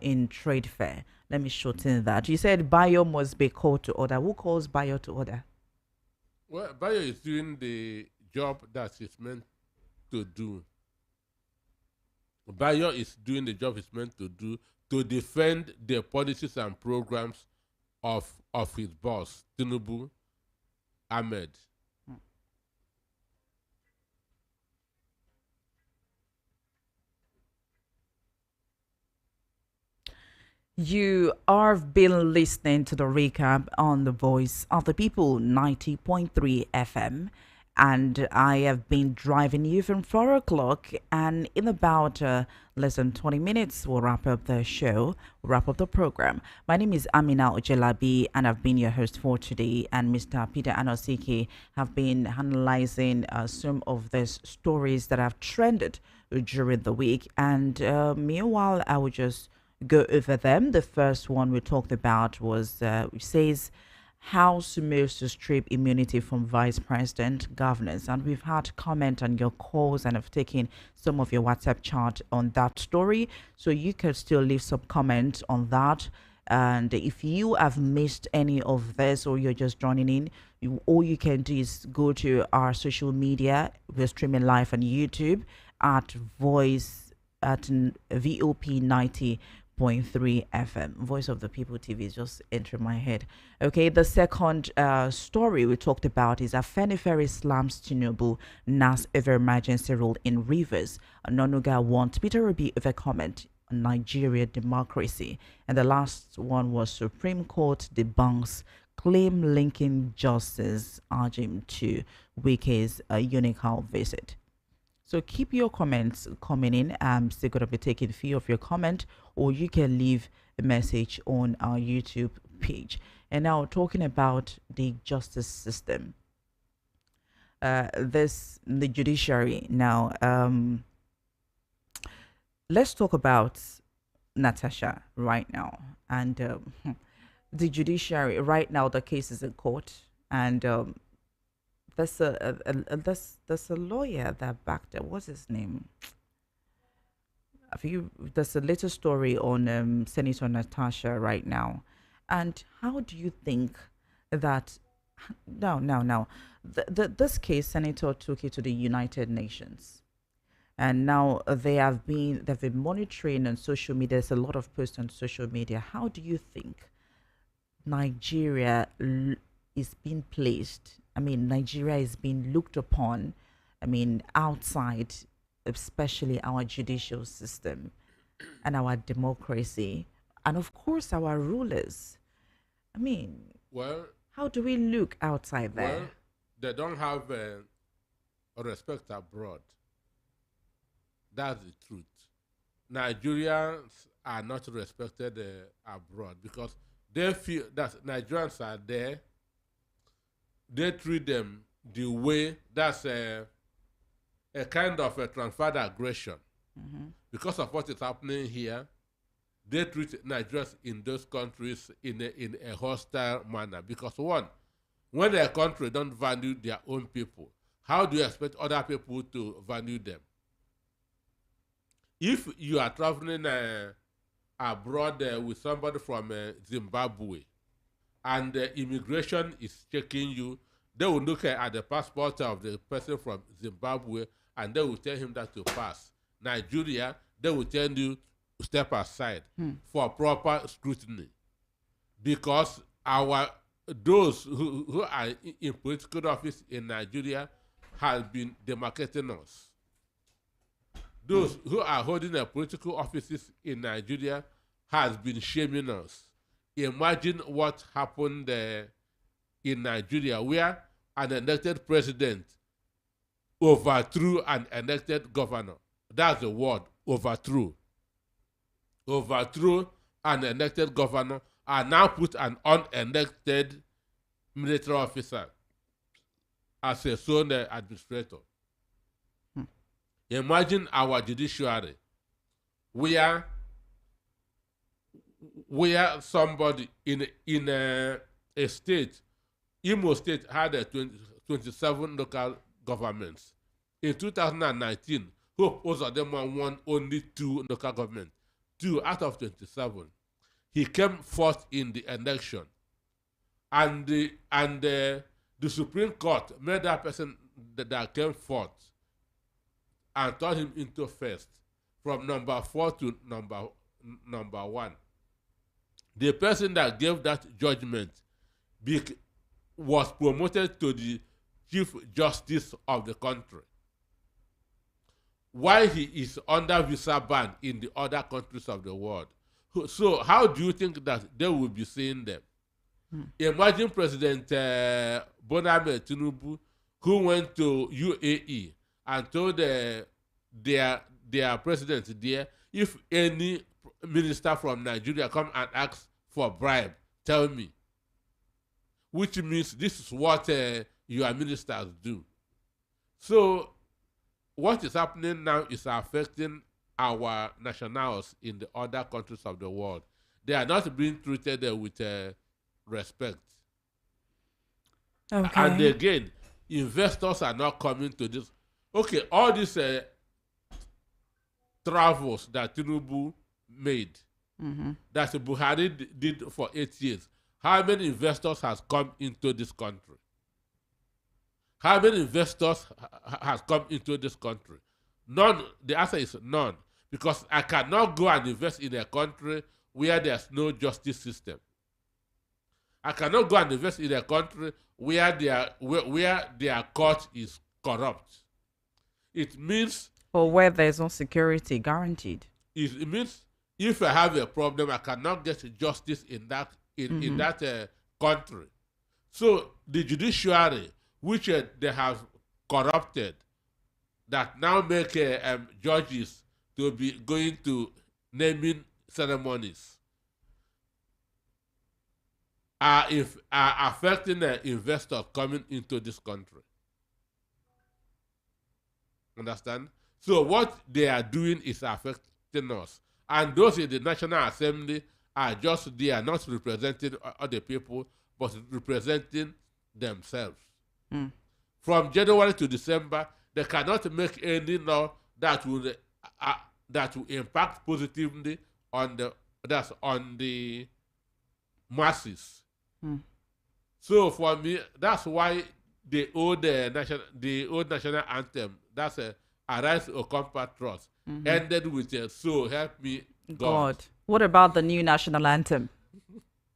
in trade fair. Let me shorten that. You said Bayo must be called to order. Who calls Bayo to order? Well, Bayo is doing the job that he's meant to do. Bayo is doing the job he's meant to do to defend the policies and programs of his boss, Tinubu Ahmed. You have been listening to the recap on the Voice of the People 90.3 FM. and I have been driving you from 4 o'clock. And in about less than 20 minutes, we'll wrap up the show, we'll wrap up the program. My name is Amina Ojelabi, and I've been your host for today. And Mr. Peter Anosike have been analyzing some of these stories that have trended during the week. And meanwhile, I will just go over them. The first one we talked about was, which says, House moves to strip immunity from vice president governors. And we've had comment on your calls and have taken some of your WhatsApp chat on that story. So you can still leave some comment on that. And if you have missed any of this or you're just joining in, all you can do is go to our social media. We're streaming live on YouTube at Voice at VOP 90.3 FM. Voice of the People TV is just entering my head. Okay, the second story we talked about is Afenifere slams Tinubu NAS over emergency rule in Rivers. Nonuga wants Peter Obi over comment on Nigeria democracy. And the last one was Supreme Court debunks claim linking Justice Ajim to Wike's Unical visit. So keep your comments coming in. I'm still going to be taking a few of your comment, or you can leave a message on our YouTube page. And now talking about the justice system, the judiciary. Now, let's talk about Natasha right now, and the judiciary right now. The case is in court, and there's a lawyer that backed up. What's his name? There's a little story on Senator Natasha right now. And how do you think that now this case, Senator took it to the United Nations, and now they've been monitoring on social media. There's a lot of posts on social media. How do you think Nigeria is being placed? I mean, Nigeria is being looked upon, I mean, outside, especially our judicial system and our democracy, and of course our rulers. I mean, Well, how do we look outside there? well, they don't have respect abroad. That's the truth. Nigerians are not respected abroad because they feel that Nigerians are there. They treat them the way that's a kind of a transferred aggression. Because of what is happening here, they treat Nigerians in those countries in a hostile manner. Because one, when a country don't value their own people, how do you expect other people to value them? If you are traveling abroad with somebody from Zimbabwe, and immigration is checking you, they will look at the passport of the person from Zimbabwe and they will tell him that to pass. Nigeria, they will tell you to step aside for proper scrutiny, because those who are in political office in Nigeria have been demarcating us. Those who are holding the political offices in Nigeria has been shaming us. Imagine what happened in Nigeria, where an elected president overthrew an elected governor. That's the word, overthrew. Overthrew an elected governor and now put an unelected military officer as a sole administrator. Imagine our judiciary, where somebody in a state, Imo State had 27 local governments. In 2019, Hope Uzodinma won only 2 local governments, 2 out of 27. He came fourth in the election, and the Supreme Court made that person that came fourth and turned him into first, from number 4 to number 1. The person that gave that judgment was promoted to the Chief Justice of the country, while he is under visa ban in the other countries of the world. So how do you think that they will be seeing them? Imagine President Bola Ahmed Tinubu, who went to UAE and told their president there, if any minister from Nigeria come and ask for bribe, tell me. Which means this is what your ministers do. So what is happening now is affecting our nationals in the other countries of the world. They are not being treated with respect. Okay. And again, investors are not coming to this. Okay, all these travels that Tinubu made, that Buhari did for 8 years, how many investors has come into this country? How many investors has come into this country? None. The answer is none. Because I cannot go and invest in a country where there's no justice system. I cannot go and invest in a country where their court is corrupt. It means... Or where there's no security guaranteed. It means if I have a problem, I cannot get justice in that country. So the judiciary, which they have corrupted, that now make judges to be going to naming ceremonies, are affecting the investors coming into this country. Understand? So what they are doing is affecting us. And those in the National Assembly are just there, not representing other people, but representing themselves. From January to December, they cannot make any law that will impact positively on the masses. So for me, that's why the old national anthem, that's Arise, O Compatriots, ended with "So help me God." What about the new national anthem?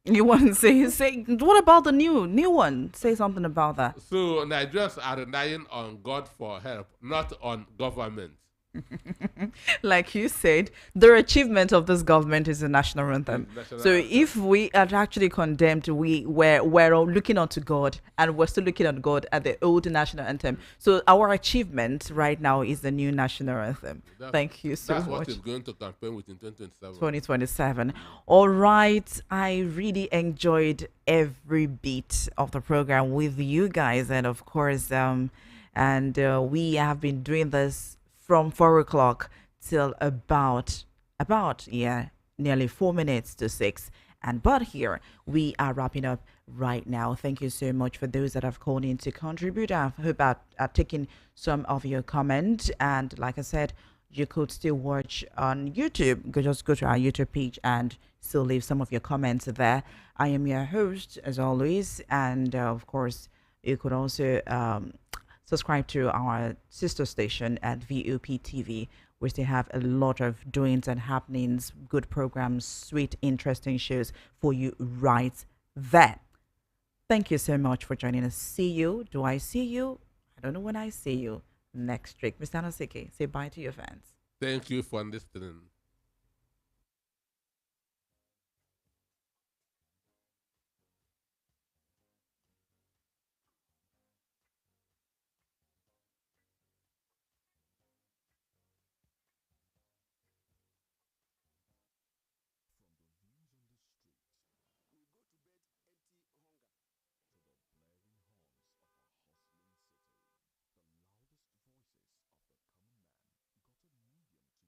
You want to say what about the new one? Say something about that. So Nigerians are relying on God for help, not on government. Like you said, the achievement of this government is the national anthem. So if we are actually condemned, we're looking onto God, and we're still looking at God at the old national anthem. So our achievement right now is the new national anthem. Thank you so much. That's what is going to campaign with in 2027. 2027. All right. I really enjoyed every bit of the program with you guys, and of course, we have been doing this from 4 o'clock till about nearly 4 minutes to 6. But here we are wrapping up right now. Thank you so much for those that have called in to contribute. I hope I've taken some of your comments. And like I said, you could still watch on YouTube. Just go to our YouTube page and still leave some of your comments there. I am your host as always, and of course you could also subscribe to our sister station at VOP TV, which they have a lot of doings and happenings, good programs, sweet, interesting shows for you right there. Thank you so much for joining us. See you. Do I see you? I don't know when I see you next week. Mr. Anosike, say bye to your fans. Thank you for listening.